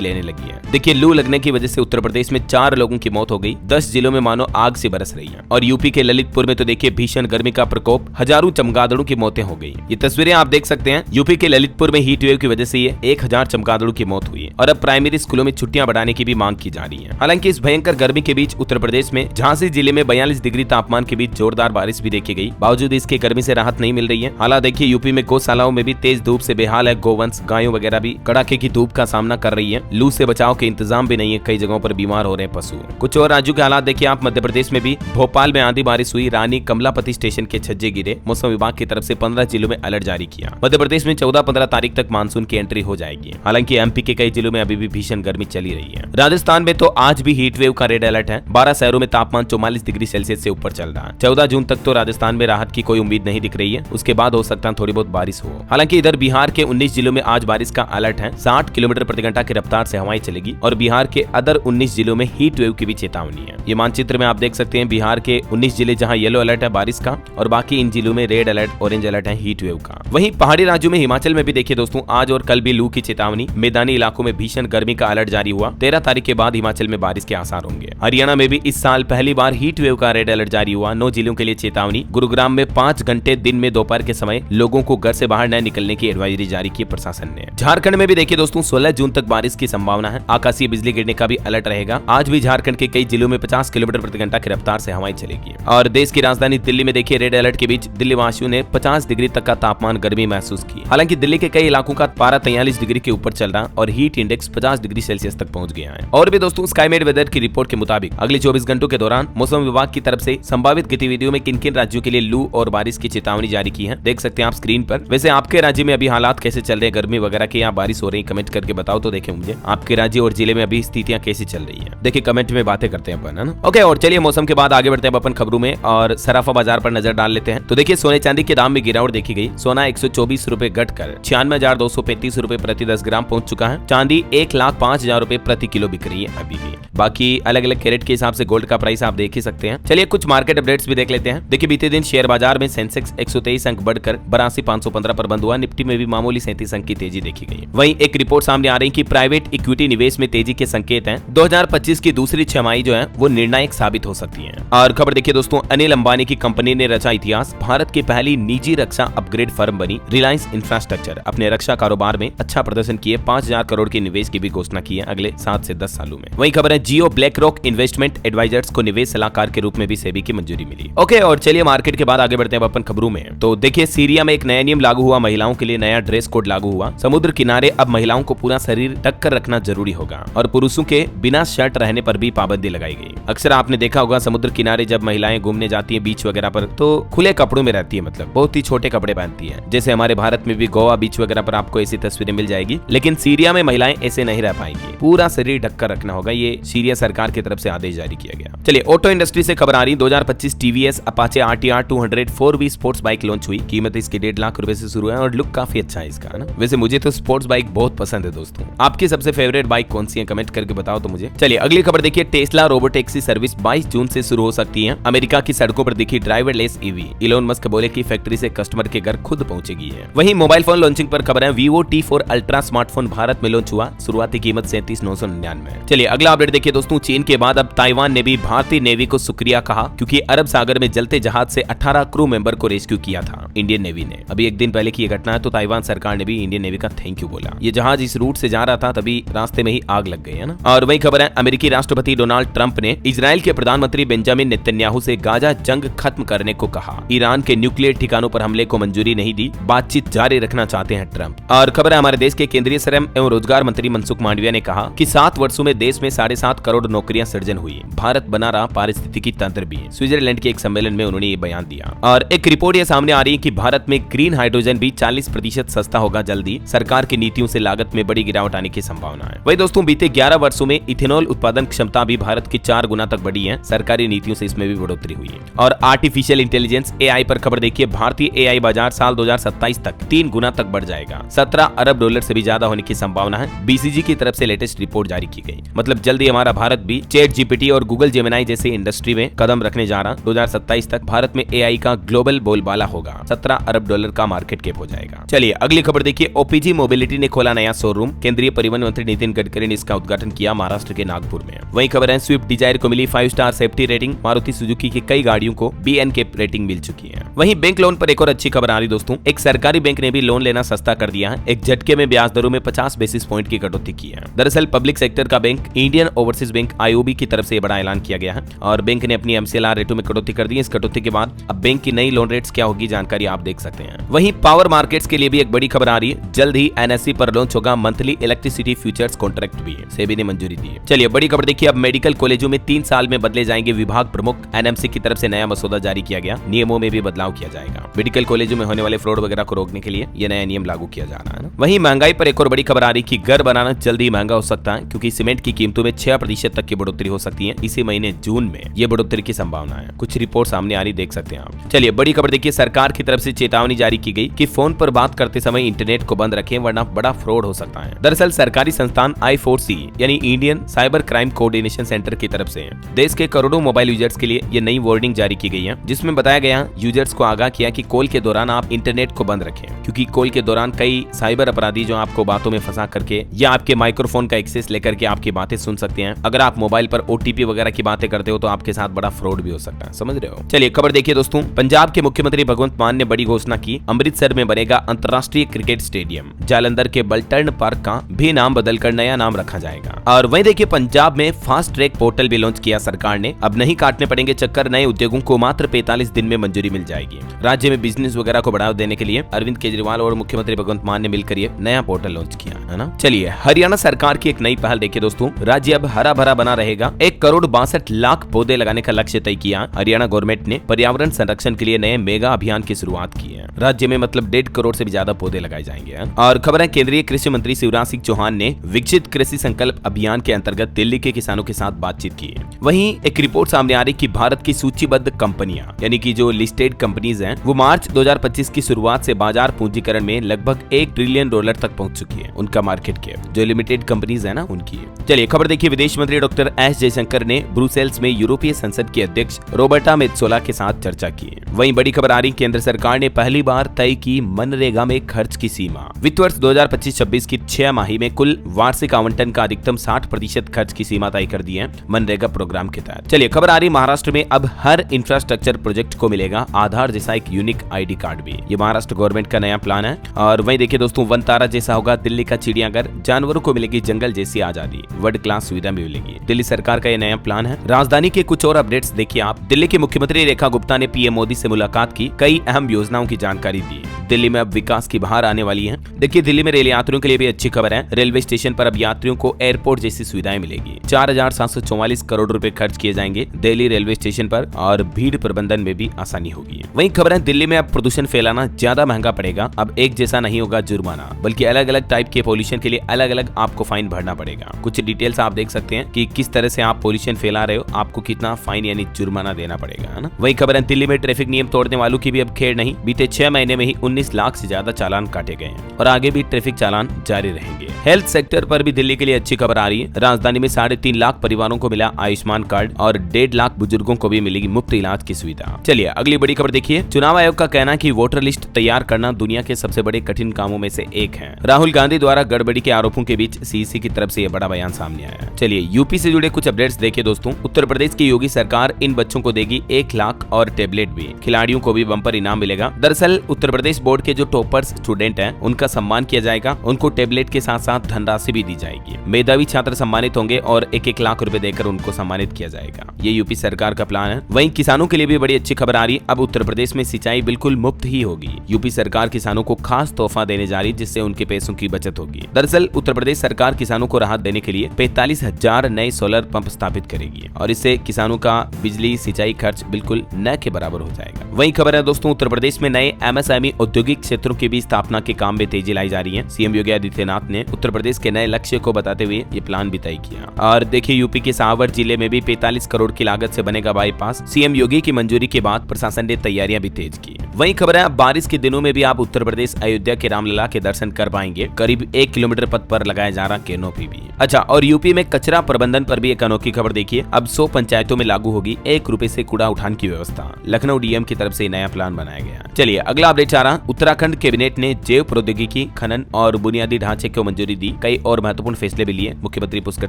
लेने लगी है। देखिए, लू लगने की वजह से उत्तर प्रदेश में 4 लोगों की मौत हो गई, 10 जिलों में मानो आग से बरस रही है। और यूपी के ललितपुर में तो देखिए भीषण गर्मी का प्रकोप, हजारों चमगादड़ों की मौतें हो गई। ये तस्वीरें आप देख सकते हैं। यूपी के ललितपुर में हीट वेव की वजह से ये 1000 चमगादड़ों की मौत हुई है और अब प्राइमरी स्कूलों में छुट्टियां बढ़ाने की भी मांग की जा रही है। हालांकि इस भयंकर गर्मी के बीच उत्तर प्रदेश में झांसी जिले में 42 डिग्री तापमान के बीच जोरदार बारिश भी देखी गई। बावजूद इसके गर्मी से राहत नहीं मिल रही है। हालांकि देखिए यूपी में गौशालाओं में भी तेज धूप से बेहाल है। गोवंश गायों वगैरह भी कड़ाके की धूप का सामना कर रही है। लू से बचाव के इंतजाम भी नहीं है, कई जगहों पर बीमार हो रहे हैं पशु। कुछ और राज्यों के हालात देखिए आप। मध्य प्रदेश में भी भोपाल में आंधी बारिश हुई, रानी कमलापति स्टेशन के छज्जे गिरे। मौसम विभाग की तरफ से 15 जिलों में अलर्ट जारी किया। मध्य प्रदेश में 14-15 तारीख तक मानसून की एंट्री हो जाएगी। हालांकि एमपी के कई जिलों में अभी भी भीषण गर्मी चली रही है। राजस्थान में तो आज भी हीट वेव का रेड अलर्ट है। 12 शहरों में तापमान 44 डिग्री सेल्सियस से ऊपर चल रहा है। 14 जून तक तो राजस्थान में राहत की कोई उम्मीद नहीं दिख रही है। उसके बाद हो सकता है थोड़ी बहुत बारिश हो। हालांकि इधर बिहार के 19 जिलों में आज बारिश का अलर्ट है। 60 किलोमीटर प्रति घंटा की रफ्तार से हवाएं चलेगी और बिहार के अदर 19 जिलों में हीट वेव की भी चेतावनी है। ये मानचित्र में आप देख सकते हैं बिहार के 19 जिले जहां येलो अलर्ट है बारिश का और बाकी इन जिलों में रेड अलर्ट, ऑरेंज अलर्ट है हीट वेव का। वहीं पहाड़ी राज्यों में हिमाचल में भी देखिए दोस्तों आज और कल भी लू की चेतावनी। मैदानी इलाकों में भीषण गर्मी का अलर्ट जारी हुआ। 13 तारीख के बाद हिमाचल में बारिश के आसार होंगे। हरियाणा में भी इस साल पहली बार हीट वेव का रेड अलर्ट जारी हुआ। 9 जिलों के लिए चेतावनी। गुरुग्राम में 5 घंटे दिन में दोपहर के समय लोगों को घर से बाहर न निकलने की एडवाइजरी जारी की प्रशासन ने। झारखंड में भी देखिए दोस्तों 16 जून तक बारिश की संभावना है। आकाशीय बिजली गिरने का भी अलर्ट रहेगा। आज भी झारखंड के कई जिलों में 50 किलोमीटर प्रति घंटा की रफ्तार से हवाएं चलेगी। और देश की राजधानी दिल्ली में देखिए रेड अलर्ट के बीच दिल्ली वासियों ने 50 डिग्री तक का तापमान गर्मी महसूस की। हालांकि दिल्ली के कई इलाकों का पारा 43 डिग्री के ऊपर चल रहा और हीट इंडेक्स 50 डिग्री सेल्सियस तक पहुंच गया है। और भी दोस्तों स्काईमेट वेदर की रिपोर्ट के मुताबिक अगले 24 घंटों के दौरान मौसम विभाग की तरफ से संभावित गतिविधियों में किन किन राज्यों के लिए लू और बारिश की चेतावनी जारी की है देख सकते हैं आप स्क्रीन पर। वैसे आपके राज्य में अभी हालात कैसे चल रहे हैं, गर्मी वगैरह के या बारिश हो रही, कमेंट करके बताओ तो देखें मुझे आपके राज्य और जिले में अभी स्थितियां कैसी चल रही है। देखिए कमेंट में बातें करते हैं अपन, है ना। ओके, और चलिए मौसम के बाद आगे बढ़ते हैं अपन खबरों में और सराफा बाजार पर नजर डाल लेते हैं। तो देखिए सोने चांदी के दाम में गिरावट देखी गई। सोना 124 रुपए घटकर 96,235 रुपए प्रति 10 ग्राम पहुंच चुका है। चांदी 1,05,000 रुपए प्रति किलो बिक रही है अभी भी। बाकी अलग अलग कैरेट के हिसाब से गोल्ड का प्राइस आप देख ही सकते हैं। चलिए कुछ मार्केट अपडेट्स भी देख लेते हैं। देखिए बीते दिन शेयर बाजार में सेंसेक्स 123 अंक बढ़कर 82,515 पर बंद हुआ। निफ्टी में भी मामूली 37 अंक की तेजी देखी गई। वहीं एक रिपोर्ट सामने आ रही कि प्राइवेट इक्विटी निवेश में तेजी के संकेत हैं। 2025 की दूसरी छमाही जो है वो निर्णायक साबित हो सकती है। और खबर देखिए दोस्तों, अनिल अंबानी की कंपनी ने रचा इतिहास। भारत की पहली निजी रक्षा अपग्रेड फर्म बनी रिलायंस इंफ्रास्ट्रक्चर। अपने रक्षा कारोबार में अच्छा प्रदर्शन किए 5,000 करोड़ के निवेश की भी घोषणा की है अगले 7 से 10 सालों में। वही खबर है जियो ब्लैक रॉक इन्वेस्टमेंट एडवाइजर्स को निवेश सलाहकार के रूप में भी सेबी की मंजूरी मिली। ओके, और चलिए मार्केट के बाद आगे बढ़ते हैं अपन खबरों में। तो देखिए सीरिया में एक नया नियम लागू हुआ। महिलाओं के लिए नया ड्रेस कोड लागू हुआ। समुद्र किनारे अब महिलाओं को पूरा शरीर ढक कर रखना जरूरी होगा और पुरुषों के बिना शर्ट रहने पर भी पाबंदी लगाई गई। अक्सर आपने देखा होगा समुद्र किनारे जब महिलाएं घूमने जाती है बीच वगैरह पर तो खुले कपड़ों में रहती है, मतलब बहुत ही छोटे कपड़े पहनती है। जैसे हमारे भारत में भी गोवा बीच वगैरह पर आपको ऐसी तस्वीरें मिल जाएगी, लेकिन सीरिया में महिलाएं ऐसे नहीं रह पाएंगी। पूरा शरीर ढककर रखना होगा। ये सीरिया सरकार की तरफ से आदेश जारी किया गया। चलिए ऑटो इंडस्ट्री से खबर आ रही। 2025 TVS Apache RTR 200 4V sports bike launch हुई। कीमत इसकी 1.5 लाख रुपए से शुरू है और लुक काफी अच्छा है इसका, ना। वैसे मुझे तो स्पोर्ट्स बाइक बहुत पसंद है दोस्तों। आपकी सबसे फेवरेट बाइक कौन सी है कमेंट करके बताओ तो मुझे। चलिए अगली खबर देखिए, टेस्ला रोबोटैक्सी सर्विस 22 जून से शुरू हो सकती है। अमेरिका की सड़कों पर दिखी ड्राइवरलेस ईवी। इलोन मस्क बोले कि फैक्ट्री से कस्टमर के घर खुद पहुंचेगी है। वहीं मोबाइल फोन लॉन्चिंग पर खबर है। Vivo T4 ultra smartphone Bharat में लॉन्च हुआ। शुरुआती कीमत 37,999। चलिए अगला अपडेट देखिए दोस्तों, चीन के बाद अब ताइवान ने भी भारतीय नेवी को शुक्रिया कहा क्योंकि अरब सागर में जलते जहाज से 18 क्रू मेंबर को रेस्क्यू किया था इंडियन नेवी ने। अभी एक दिन पहले की यह घटना है तो ताइवान सरकार ने भी इंडियन नेवी का थैंक यू बोला। ये जहाज इस रूट से जा रहा था तभी रास्ते में ही आग लग गई, है ना। और वही खबर है, अमेरिकी राष्ट्रपति डोनाल्ड ट्रंप ने इजराइल के प्रधानमंत्री बेंजामिन नेतन्याहू से गाजा जंग खत्म करने को कहा। ईरान के न्यूक्लियर ठिकानों पर हमले को मंजूरी नहीं दी। बातचीत जारी रखना चाहते हैं ट्रंप। और खबर है, हमारे देश के केंद्रीय श्रम एवं रोजगार मंत्री मनसुख मांडविया ने कहा कि 7 वर्षों में देश में 7.5 करोड़ नौकरियां सृजन हुई। भारत बना रहा पारिस्थितिकी तंत्र भी। स्विट्जरलैंड के एक सम्मेलन में उन्होंने ये बयान दिया। और एक रिपोर्ट ये सामने आ रही है कि भारत में ग्रीन हाइड्रोजन भी 40% सस्ता होगा जल्दी। सरकार की नीतियों से लागत में बड़ी गिरावट आने की संभावना है। वही दोस्तों बीते 11 वर्षों में इथेनॉल उत्पादन क्षमता भी भारत की 4 गुना तक बढ़ी है। सरकारी नीतियों से इसमें भी बढ़ोतरी हुई है। और आर्टिफिशियल इंटेलिजेंस AI पर खबर देखिए, भारतीय AI बाजार साल 2027 तक 3 गुना तक बढ़ जाएगा। 17 अरब डॉलर से भी ज्यादा होने की संभावना है। BCG की तरफ से लेटेस्ट रिपोर्ट जारी की गई। मतलब जल्दी हमारा भारत भी चैट GPT और गूगल जेमिनाई जैसे इंडस्ट्री में कदम रखने जा रहा। 2027 तक भारत में AI का ग्लोबल बोलबाला होगा। 17 अरब डॉलर का मार्केट मार्केट कैप हो जाएगा। चलिए अगली खबर देखिए, ओपीजी मोबिलिटी ने खोला नया शोरूम। केंद्रीय परिवहन मंत्री नितिन गडकरी ने इसका उद्घाटन किया महाराष्ट्र के नागपुर में। वही खबर है, स्विफ्ट डिजायर को मिली 5 star safety rating. Maruti Suzuki की कई गाड़ियों को BNK रेटिंग मिल चुकी है। वहीं बैंक लोन पर एक और अच्छी खबर आ रही दोस्तों, एक सरकारी बैंक ने भी लोन लेना सस्ता कर दिया है। एक झटके में ब्याज दरों में 50 बेसिस पॉइंट की कटौती की है। दरअसल पब्लिक सेक्टर का bank Indian overseas bank IOB की तरफ से बड़ा ऐलान किया गया है और बैंक ने अपनी MCLR रेटों में कटौती कर दी है। इस कटौती के बाद अब बैंक की नई लोन रेट्स क्या होगी, जानकारी आप देख सकते हैं। वहीं पावर मार्केट्स के लिए भी एक बड़ी खबर आ रही है, जल्द ही NSE पर लॉन्च होगा मंथली इलेक्ट्रिसिटी फ्यूचर्स कॉन्ट्रैक्ट भी, सेबी ने मंजूरी दी है। चलिए बड़ी खबर देखिए, अब मेडिकल कॉलेजों में 3 साल में बदले जाएंगे विभाग प्रमुख। NMC की तरफ से नया मसौदा जारी किया गया, नियमों में भी बदलाव किया जाएगा। मेडिकल कॉलेजों में होने वाले फ्रॉड वगैरह को रोकने के लिए ये नया नियम लागू किया जा रहा है। वहीं महंगाई पर एक और बड़ी खबर आ रही कि घर बनाना जल्द ही महंगा हो सकता है, क्योंकि सीमेंट की कीमतों में 6% तक की बढ़ोतरी हो सकती है। इसी महीने जून में ये बढ़ोतरी की संभावना है। कुछ रिपोर्ट सामने आ रही, देख सकते हैं आप। चलिए बड़ी खबर देखिए, सरकार की तरफ से चेतावनी जारी की गई कि फोन पर बात करते समय इंटरनेट को बंद रखें वरना बड़ा फ्रॉड हो सकता है। दरअसल सरकारी संस्थान I4C यानी Indian cyber crime coordination centre की तरफ से देश के करोड़ों मोबाइल यूजर्स के लिए ये नई वार्निंग जारी की गई है, जिसमें बताया गया यूजर्स को आगाह किया कि कॉल के दौरान आप इंटरनेट को बंद रखें, क्योंकि कॉल के दौरान कई साइबर अपराधी जो आपको बातों में फंसा करके या आपके माइक्रोफोन का एक्सेस लेकर के आपकी बातें सुन सकते हैं। अगर आप मोबाइल पर OTP वगैरह की बातें करते हो तो आपके साथ बड़ा फ्रॉड भी हो सकता है, समझ रहे हो। चलिए खबर देखिए दोस्तों, पंजाब के मुख्यमंत्री भगवंत मान ने बड़ी घोषणा की, अमृतसर में बनेगा अंतर्राष्ट्रीय क्रिकेट स्टेडियम। जालंधर के बल्टर्न पार्क का भी नाम बदलकर नया नाम रखा जाएगा। और वहीं देखिए, पंजाब में फास्ट ट्रैक पोर्टल भी लॉन्च किया सरकार ने। अब नहीं काटने पड़ेंगे चक्कर, नए उद्योगों को मात्र 45 दिन में मंजूरी मिल जाएगी। राज्य में बिजनेस वगैरह को बढ़ावा देने के लिए अरविंद केजरीवाल और मुख्यमंत्री भगवंत मान ने मिलकर ये नया पोर्टल लॉन्च किया है ना। चलिए हरियाणा सरकार की एक नई पहल देखिए दोस्तों, राज्य अब हरा भरा बना रहेगा। 1,62,00,000 पौधे लगाने का लक्ष्य तय किया। हरियाणा गवर्नमेंट ने पर्यावरण संरक्षण के लिए नए मेगा अभियान की शुरुआत की है। राज्य में मतलब 1.5 करोड़ से भी ज्यादा पौधे लगाए जाएंगे। और खबर है, केंद्रीय कृषि मंत्री शिवराज सिंह चौहान ने विकसित कृषि संकल्प अभियान के अंतर्गत दिल्ली के किसानों के साथ बातचीत की। वहीं एक रिपोर्ट सामने आ रही कि भारत की सूचीबद्ध कंपनियां यानी कि जो लिस्टेड कंपनीज हैं वो मार्च 2025 की शुरुआत से बाजार पूंजीकरण में लगभग $1 ट्रिलियन तक पहुंच चुकी है। उनका मार्केट कैप जो लिमिटेड कंपनीज है ना उनकी। चलिए खबर देखिए, विदेश मंत्री डॉक्टर एस जयशंकर ने ब्रुसेल्स में यूरोपीय संसद की अध्यक्ष रोबर्टा मेत्सोला के साथ चर्चा की। वहीं बड़ी खबर आ रही, केंद्र सरकार ने पहली बार तय की मनरेगा में खर्च की सीमा। वित्त वर्ष 2025-26 की 6 माही में कुल वार्षिक आवंटन का अधिकतम 60% खर्च की सीमा तय कर दी है मनरेगा प्रोग्राम के तहत। चलिए खबर आ रही, महाराष्ट्र में अब हर इंफ्रास्ट्रक्चर प्रोजेक्ट को मिलेगा आधार जैसा एक यूनिक ID कार्ड भी। ये महाराष्ट्र गवर्नमेंट का नया प्लान है। और वहीं देखिए दोस्तों, वनतारा जैसा होगा दिल्ली का चिड़ियाघर, जानवरों को मिलेगी जंगल जैसी आजादी, वर्ल्ड क्लास सुविधा भी मिलेगी। दिल्ली सरकार का ये नया प्लान है। राजधानी के कुछ और अपडेट्स देखिए आप। दिल्ली की मुख्यमंत्री रेखा गुप्ता ने PM मोदी से मुलाकात की, कई अहम योजनाओं की जानकारी दी। दिल्ली में अब विकास की बहार आने वाली है। देखिए दिल्ली में रेल यात्रियों के लिए भी अच्छी खबर है। रेलवे स्टेशन पर अब यात्रियों को एयरपोर्ट जैसी सुविधाएं मिलेगी। 4,744 करोड़ रुपए खर्च किए जाएंगे दिल्ली रेलवे स्टेशन पर और भीड़ प्रबंधन में भी आसानी होगी। वहीं खबर है, दिल्ली में अब प्रदूषण फैलाना ज्यादा महंगा पड़ेगा। अब एक जैसा नहीं होगा जुर्माना, बल्कि अलग अलग टाइप के पोल्यूशन के लिए अलग अलग आपको फाइन भरना पड़ेगा। कुछ डिटेल्स आप देख सकते हैं कि किस तरह से आप पोल्यूशन फैला रहे हो, आपको कितना फाइन यानी जुर्माना देना पड़ेगा, है ना। वही खबर है, दिल्ली में ट्रैफिक नियम तोड़ने वालों की भी अब खेर नहीं। बीते 6 महीने में ही 19 लाख से ज्यादा चालान काटे गए हैं और आगे भी ट्रैफिक चालान जारी रहेंगे। हेल्थ सेक्टर पर भी दिल्ली के लिए अच्छी खबर आ रही है। राजधानी में 3.5 लाख परिवारों को मिला आयुष्मान कार्ड और 1.5 लाख बुजुर्गों को भी मिलेगी मुफ्त इलाज की सुविधा। चलिए अगली बड़ी खबर देखिए, चुनाव आयोग का कहना है कि वोटर लिस्ट तैयार करना दुनिया के सबसे बड़े कठिन कामों में से एक है। राहुल गांधी द्वारा गड़बड़ी के आरोपों के बीच CEC की तरफ से यह बड़ा बयान सामने आया। चलिए यूपी से जुड़े कुछ अपडेट्स देखिए दोस्तों। उत्तर प्रदेश की योगी सरकार इन बच्चों को देगी 1 लाख और टेबलेट भी। खिलाड़ियों को भी बम्पर इनाम मिलेगा। दरअसल उत्तर प्रदेश बोर्ड के जो टॉपर्स स्टूडेंट हैं उनका सम्मान किया जाएगा। उनको टेबलेट के साथ साथ धनराशि भी दी जाएगी। मेधावी छात्र सम्मानित होंगे और 1-1 लाख रुपए देकर उनको सम्मानित किया जाएगा। ये यूपी सरकार का प्लान है। वहीं किसानों के लिए भी बड़ी अच्छी खबर आ रही है। अब उत्तर प्रदेश में सिंचाई बिल्कुल मुफ्त ही होगी। यूपी सरकार किसानों को खास तोहफा देने जा रही, जिससे उनके पैसों की बचत होगी। दरअसल उत्तर प्रदेश सरकार किसानों को राहत देने के लिए 45,000 नए सोलर पंप स्थापित करेगी और इससे किसानों का बिजली सिंचाई खर्च बिल्कुल न के बराबर हो जाएगा। वहीं खबर है दोस्तों, उत्तर प्रदेश में नए MSME औद्योगिक क्षेत्रों की भी स्थापना के काम में तेजी लाई जा रही है। CM योगी आदित्यनाथ ने उत्तर प्रदेश के नए लक्ष्य को बताते हुए ये प्लान भी तय किया। और देखिए यूपी के सावर जिले में भी 45 करोड़ की लागत से बनेगा बाईपास। CM योगी की मंजूरी के बाद प्रशासन ने तैयारियां भी तेज की। वहीं खबर है बारिश के दिनों में भी आप उत्तर प्रदेश अयोध्या के रामलला के दर्शन कर पाएंगे। करीब 1 किलोमीटर पथ पर लगाया जा रहा कैनोपी भी। अच्छा, और यूपी में कचरा प्रबंधन पर भी एक अनोखी खबर देखिए। अब 100 पंचायतों में लागू होगी 1 रुपए से कूड़ा उठान की व्यवस्था। लखनऊ डीएम की तरफ से नया प्लान बनाया गया। चलिए अगला अपडेट आ रहा। उत्तराखंड कैबिनेट ने जैव प्रौद्योगिकी, खनन और बुनियादी ढांचे को मंजूरी दी। कई और महत्वपूर्ण फैसले भी लिए मुख्यमंत्री पुष्कर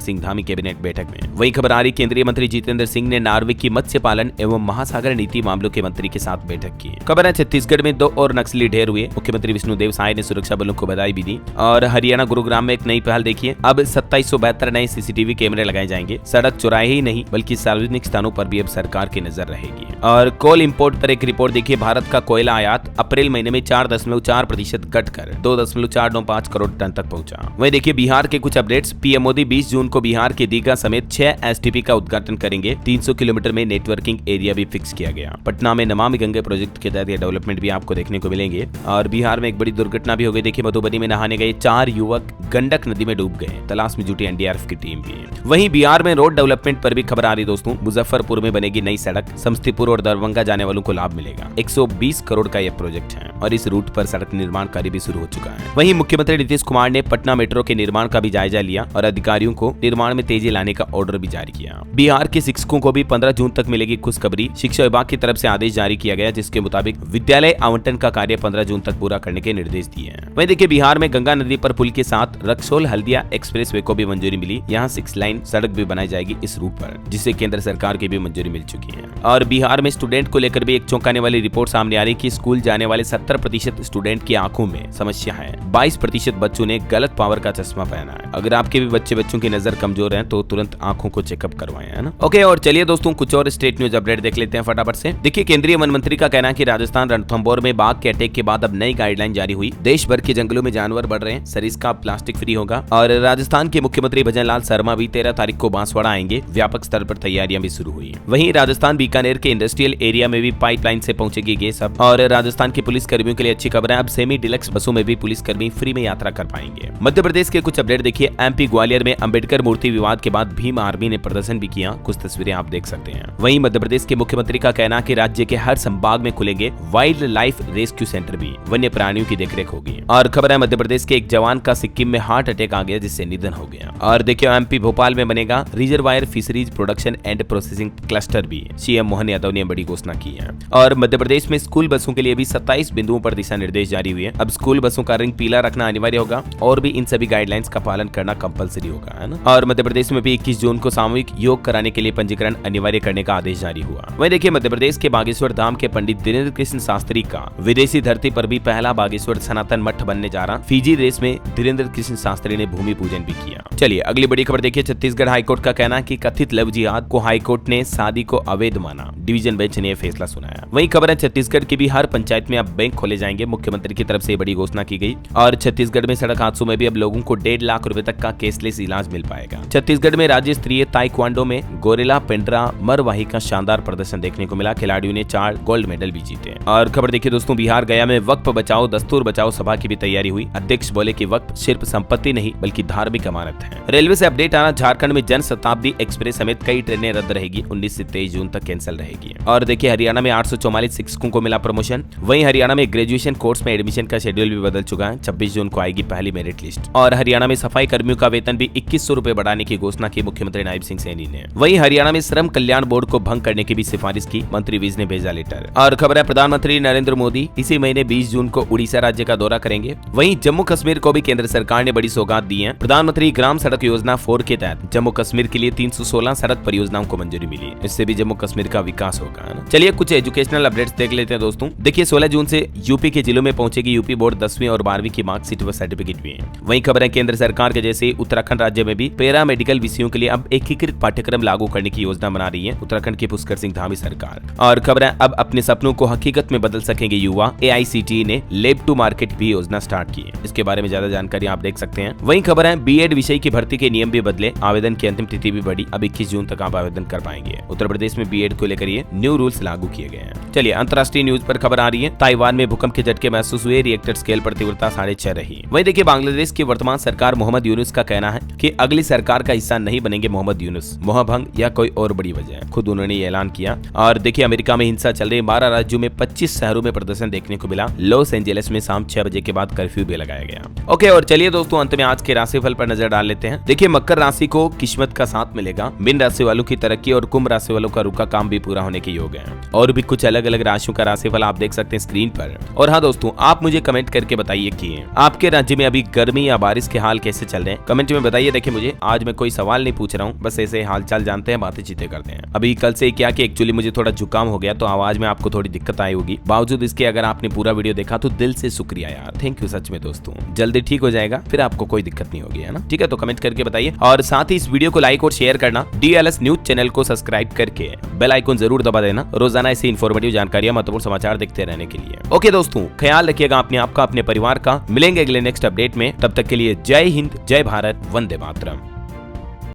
सिंह धामी कैबिनेट बैठक में। वही खबर आ रही, केंद्रीय मंत्री जितेंद्र सिंह ने नार्वे की मत्स्य पालन एवं महासागर नीति मामलों के मंत्री के साथ बैठक की। खबर है छत्तीसगढ़ में 2 और नक्सली ढेर हुए। मुख्यमंत्री विष्णुदेव साय ने सुरक्षा बलों को बधाई भी दी। और हरियाणा गुरुग्राम में एक नई पहल देखिए। अब 2772 नए सीसीटीवी कैमरे लगाए जाएंगे। सड़क चौराहे ही नहीं बल्कि सार्वजनिक स्थानों पर भी अब सरकार की नजर रहेगी। और कोल इंपोर्ट पर एक रिपोर्ट देखिए। भारत का कोयला आयात अप्रैल महीने में 4.4% घटकर 2.495 करोड़ टन तक पहुंचा। वहीं देखिए बिहार के कुछ अपडेट्स। पीएम मोदी 20 जून को बिहार के दीघा समेत 6 एसटीपी का उद्घाटन करेंगे। 300 किलोमीटर में नेटवर्किंग एरिया भी फिक्स किया गया। पटना में नमामि गंगे प्रोजेक्ट के तहत डेवलपमेंट भी आपको देखने को मिलेंगे। और बिहार में एक बड़ी दुर्घटना भी हो गई। देखिए मधुबनी में नहाने गए 4 युवक गंडक नदी में डूब गए। तलाश में जुटी एनडीआरएफ की टीम भी। वहीं बिहार में रोड डेवलपमेंट पर भी खबर आ रही दोस्तों। मुजफ्फरपुर में बनेगी नई सड़क। समस्तीपुर और दरभंगा जाने वालों को लाभ मिलेगा। 120 करोड़ का यह प्रोजेक्ट है और इस रूट पर सड़क निर्माण कार्य भी शुरू हो चुका है। वहीं मुख्यमंत्री नीतीश कुमार ने पटना मेट्रो के निर्माण का भी जायजा लिया और अधिकारियों को निर्माण में तेजी लाने का ऑर्डर भी जारी किया। बिहार के शिक्षकों को भी 15 जून तक मिलेगी खुशखबरी। शिक्षा विभाग की तरफ से आदेश जारी किया गया जिसके मुताबिक विद्यालय आवंटन का कार्य 15 जून तक पूरा करने के निर्देश दिए हैं। वहीं देखिए बिहार में गंगा नदी पर पुल के साथ रक्सौल हल्दिया एक्सप्रेसवे को भी मंजूरी मिली। यहाँ 6 लाइन सड़क भी बनाई जाएगी इस रूट पर, जिसे केंद्र सरकार की भी मंजूरी मिल चुकी है। और बिहार में स्टूडेंट को लेकर भी एक चौंकाने वाली रिपोर्ट सामने आ रही कि स्कूल जाने वाले 70% स्टूडेंट की आंखों में समस्या है। 22% बच्चों ने गलत पावर का चश्मा पहना है। अगर आपके भी बच्चों की नजर कमजोर है तो तुरंत आंखों को चेकअप करवाएं, है ना। ओके, और चलिए दोस्तों कुछ और स्टेट न्यूज अपडेट देख लेते हैं फटाफट से। देखिए केंद्रीय वन मंत्री का कहना है कि राजस्थान रणथंभौर में बाघ के अटैक के बाद अब नई गाइडलाइन जारी हुई। देश भर के जंगलों में जानवर बढ़ रहे हैं। सरिस्का प्लास्टिक फ्री होगा। और राजस्थान के मुख्यमंत्री भजन लाल शर्मा भी 13 तारीख को बांसवाड़ा आएंगे। व्यापक स्तर पर तैयारियां भी शुरू हुई। वहीं राजस्थान बीकानेर के इंडस्ट्रियल एरिया में भी पाइपलाइन से पहुंचेगी गैस अब। और राजस्थान के पुलिस कर्मियों के लिए अच्छी खबर है। अब सेमी डिलक्स बसों में भी पुलिस कर्मी फ्री में यात्रा कर पाएंगे। मध्य प्रदेश के कुछ अपडेट देखिए। एमपी ग्वालियर में अंबेडकर मूर्ति विवाद के बाद भीम आर्मी ने प्रदर्शन भी किया। कुछ तस्वीरें आप देख सकते हैं। वहीं मध्य प्रदेश के मुख्यमंत्री का कहना है कि राज्य के हर संभाग में खुलेंगे वाइल्ड लाइफ रेस्क्यू सेंटर भी। वन्य प्राणियों की देखरेख होगी। और खबर है मध्य प्रदेश के एक जवान का सिक्किम में हार्ट अटैक आ गया जिससे निधन हो गया। और देखिए एमपी भोपाल में बनेगा reservoir fisheries production and processing cluster भी। सीएम मोहन यादव ने बड़ी घोषणा की है। और मध्य प्रदेश में स्कूल बसों के लिए भी 27 बिंदुओं पर दिशा निर्देश जारी हुए हैं। अब स्कूल बसों का रंग पीला रखना अनिवार्य होगा और भी इन सभी गाइडलाइंस का पालन करना कंपलसरी होगा, है ना। और मध्य प्रदेश में भी 21 जून को सामूहिक योग कराने के लिए पंजीकरण अनिवार्य करने का आदेश जारी हुआ। वहीं देखिए मध्य प्रदेश के बागेश्वर धाम के पंडित दिनेंद्र कृष्ण शास्त्री का विदेशी धरती पर भी पहला बागेश्वर सनातन मठ बनने जा रहा। फिजी देश में धीरेन्द्र कृष्ण शास्त्री ने भूमि पूजन भी किया। चलिए अगली बड़ी खबर देखिए। छत्तीसगढ़ हाईकोर्ट का कहना है कि कथित लव जिहाद को हाईकोर्ट ने शादी को अवैध माना। डिवीजन बेंच ने यह फैसला सुनाया। वहीं खबर है छत्तीसगढ़ की भी हर पंचायत में अब बैंक खोले जाएंगे। मुख्यमंत्री की तरफ से बड़ी घोषणा की गई। और छत्तीसगढ़ में सड़क हादसों में भी अब लोगों को 1.5 लाख रुपए तक का केसलेस इलाज मिल पाएगा। छत्तीसगढ़ में राज्य स्तरीय ताइक्वांडो में गोरेला पेंड्रा मरवाही का शानदार प्रदर्शन देखने को मिला। खिलाड़ियों ने 4 गोल्ड मेडल भी जीते। और खबर देखिए दोस्तों, बिहार गया में वक्फ बचाओ दस्तूर बचाओ सभा की भी तैयारी हुई। अध्यक्ष बोले कि वक्फ सिर्फ संपत्ति नहीं बल्कि धार्मिक अमानत है। रेलवे से अपडेट आना, झारखंड में जन शताब्दी एक्सप्रेस समेत कई ट्रेनें रद्द रहेगी। 19 से 23 जून तक कैंसिल रहेगी। और देखिए हरियाणा में 844 शिक्षकों को मिला प्रमोशन। वहीं हरियाणा में ग्रेजुएशन कोर्स में एडमिशन का शेड्यूल भी बदल चुका है। 26 जून को आएगी पहली मेरिट लिस्ट। और हरियाणा में सफाई कर्मियों का वेतन भी 2100 रुपए बढ़ाने की घोषणा की मुख्यमंत्री नायब सिंह सैनी ने। वहीं हरियाणा में श्रम कल्याण बोर्ड को भंग करने की भी सिफारिश की। मंत्री विज ने भेजा लेटर। और खबर है प्रधानमंत्री नरेंद्र मोदी इसी महीने 20 जून को उड़ीसा राज्य का दौरा करेंगे। वहीं जम्मू कश्मीर को भी केंद्र सरकार ने बड़ी सौगात दी है। प्रधानमंत्री ग्राम सड़क योजना 4 के तहत जम्मू कश्मीर के लिए 316 सड़क परियोजनाओं को मंजूरी मिली। इससे भी जम्मू कश्मीर का विकास होगा, है ना। चलिए कुछ एजुकेशनल अपडेट्स देख लेते हैं दोस्तों। देखिए 16 जून से यूपी के जिलों में पहुंचेगी यूपी बोर्ड 10वीं और 12वीं की मार्कशीट व सर्टिफिकेट भी है। वहीं खबर है केंद्र सरकार के जैसे उत्तराखंड राज्य में भी पैरा मेडिकल विषयों के लिए अब एकीकृत पाठ्यक्रम लागू करने की योजना बना रही है उत्तराखंड की पुष्कर सिंह धामी सरकार। और खबर है अब अपने सपनों को हकीकत में बदल सकेंगे युवा। AICTE ने लैब टू मार्केट भी योजना स्टार्ट की है। इसके बारे में ज्यादा जानकारी आप देख सकते हैं। वहीं खबर है बीएड विषय की भर्ती के नियम भी बदले। आवेदन की अंतिम तिथि भी बढ़ी, अब 21 जून तक आप आवेदन कर पाएंगे। उत्तर प्रदेश में बीएड को लेकर ये न्यू रूल्स लागू किए गए हैं। चलिए अंतर्राष्ट्रीय न्यूज पर खबर आ रही है। ताइवान में भूकंप के झटके महसूस हुए, रिएक्टर स्केल पर तीव्रता 6.5 रही। वहीं देखिए बांग्लादेश की वर्तमान सरकार मोहम्मद यूनुस का कहना है कि अगली सरकार का हिस्सा नहीं बनेंगे मोहम्मद यूनुस, मोहभंग या कोई और बड़ी वजह है, खुद उन्होंने ये ऐलान किया। और देखिए अमेरिका में हिंसा चल रही है, 12 राज्यों में 25 शहरों में प्रदर्शन देखने को मिला। लॉस एंजेलिस में शाम 6 बजे के बाद कर्फ्यू भी लगाया गया। ओके, और चलिए दोस्तों अंत में आज के राशिफल पर नजर डाल लेते हैं। देखिए मकर राशि को किस्मत का साथ मिलेगा, मीन राशि वालों की तरक्की और कुंभ राशि वालों का रुका काम भी पूरा होने के योग है। और भी कुछ अलग अलग राशियों का राशिफल आप देख सकते हैं स्क्रीन पर। और हाँ दोस्तों, आप मुझे कमेंट करके बताइए कि आपके राज्य में अभी गर्मी या बारिश के हाल कैसे चल रहे हैं, कमेंट में बताइए। देखिए मुझे आज मैं कोई सवाल नहीं पूछ रहा हूँ, बस ऐसे हालचाल जानते हैं, बातें चीतें करते हैं। अभी कल से क्या कि एक्चुअली मुझे थोड़ा जुकाम हो गया तो आवाज में आपको थोड़ी दिक्कत आई होगी। बावजूद इसके अगर आपने पूरा वीडियो देखा तो दिल से शुक्रिया यार, थैंक यू सच में दोस्तों। जल्दी ठीक हो जाएगा, फिर आपको कोई दिक्कत नहीं होगी, है ना। ठीक है, तो कमेंट करके बताइए और साथ ही इस वीडियो को लाइक और शेयर करना। DLS न्यूज चैनल को सब्सक्राइब करके बेल आइकन जरूर दबा देना, रोजाना ऐसी इंफॉर्मेटिव जानकारियां, महत्वपूर्ण समाचार देखते रहने के लिए। ओके दोस्तों, ख्याल रखिएगा अपने आप का, अपने परिवार का। मिलेंगे अगले नेक्स्ट अपडेट में, तब तक के लिए जय हिंद, जय भारत, वंदे मातरम।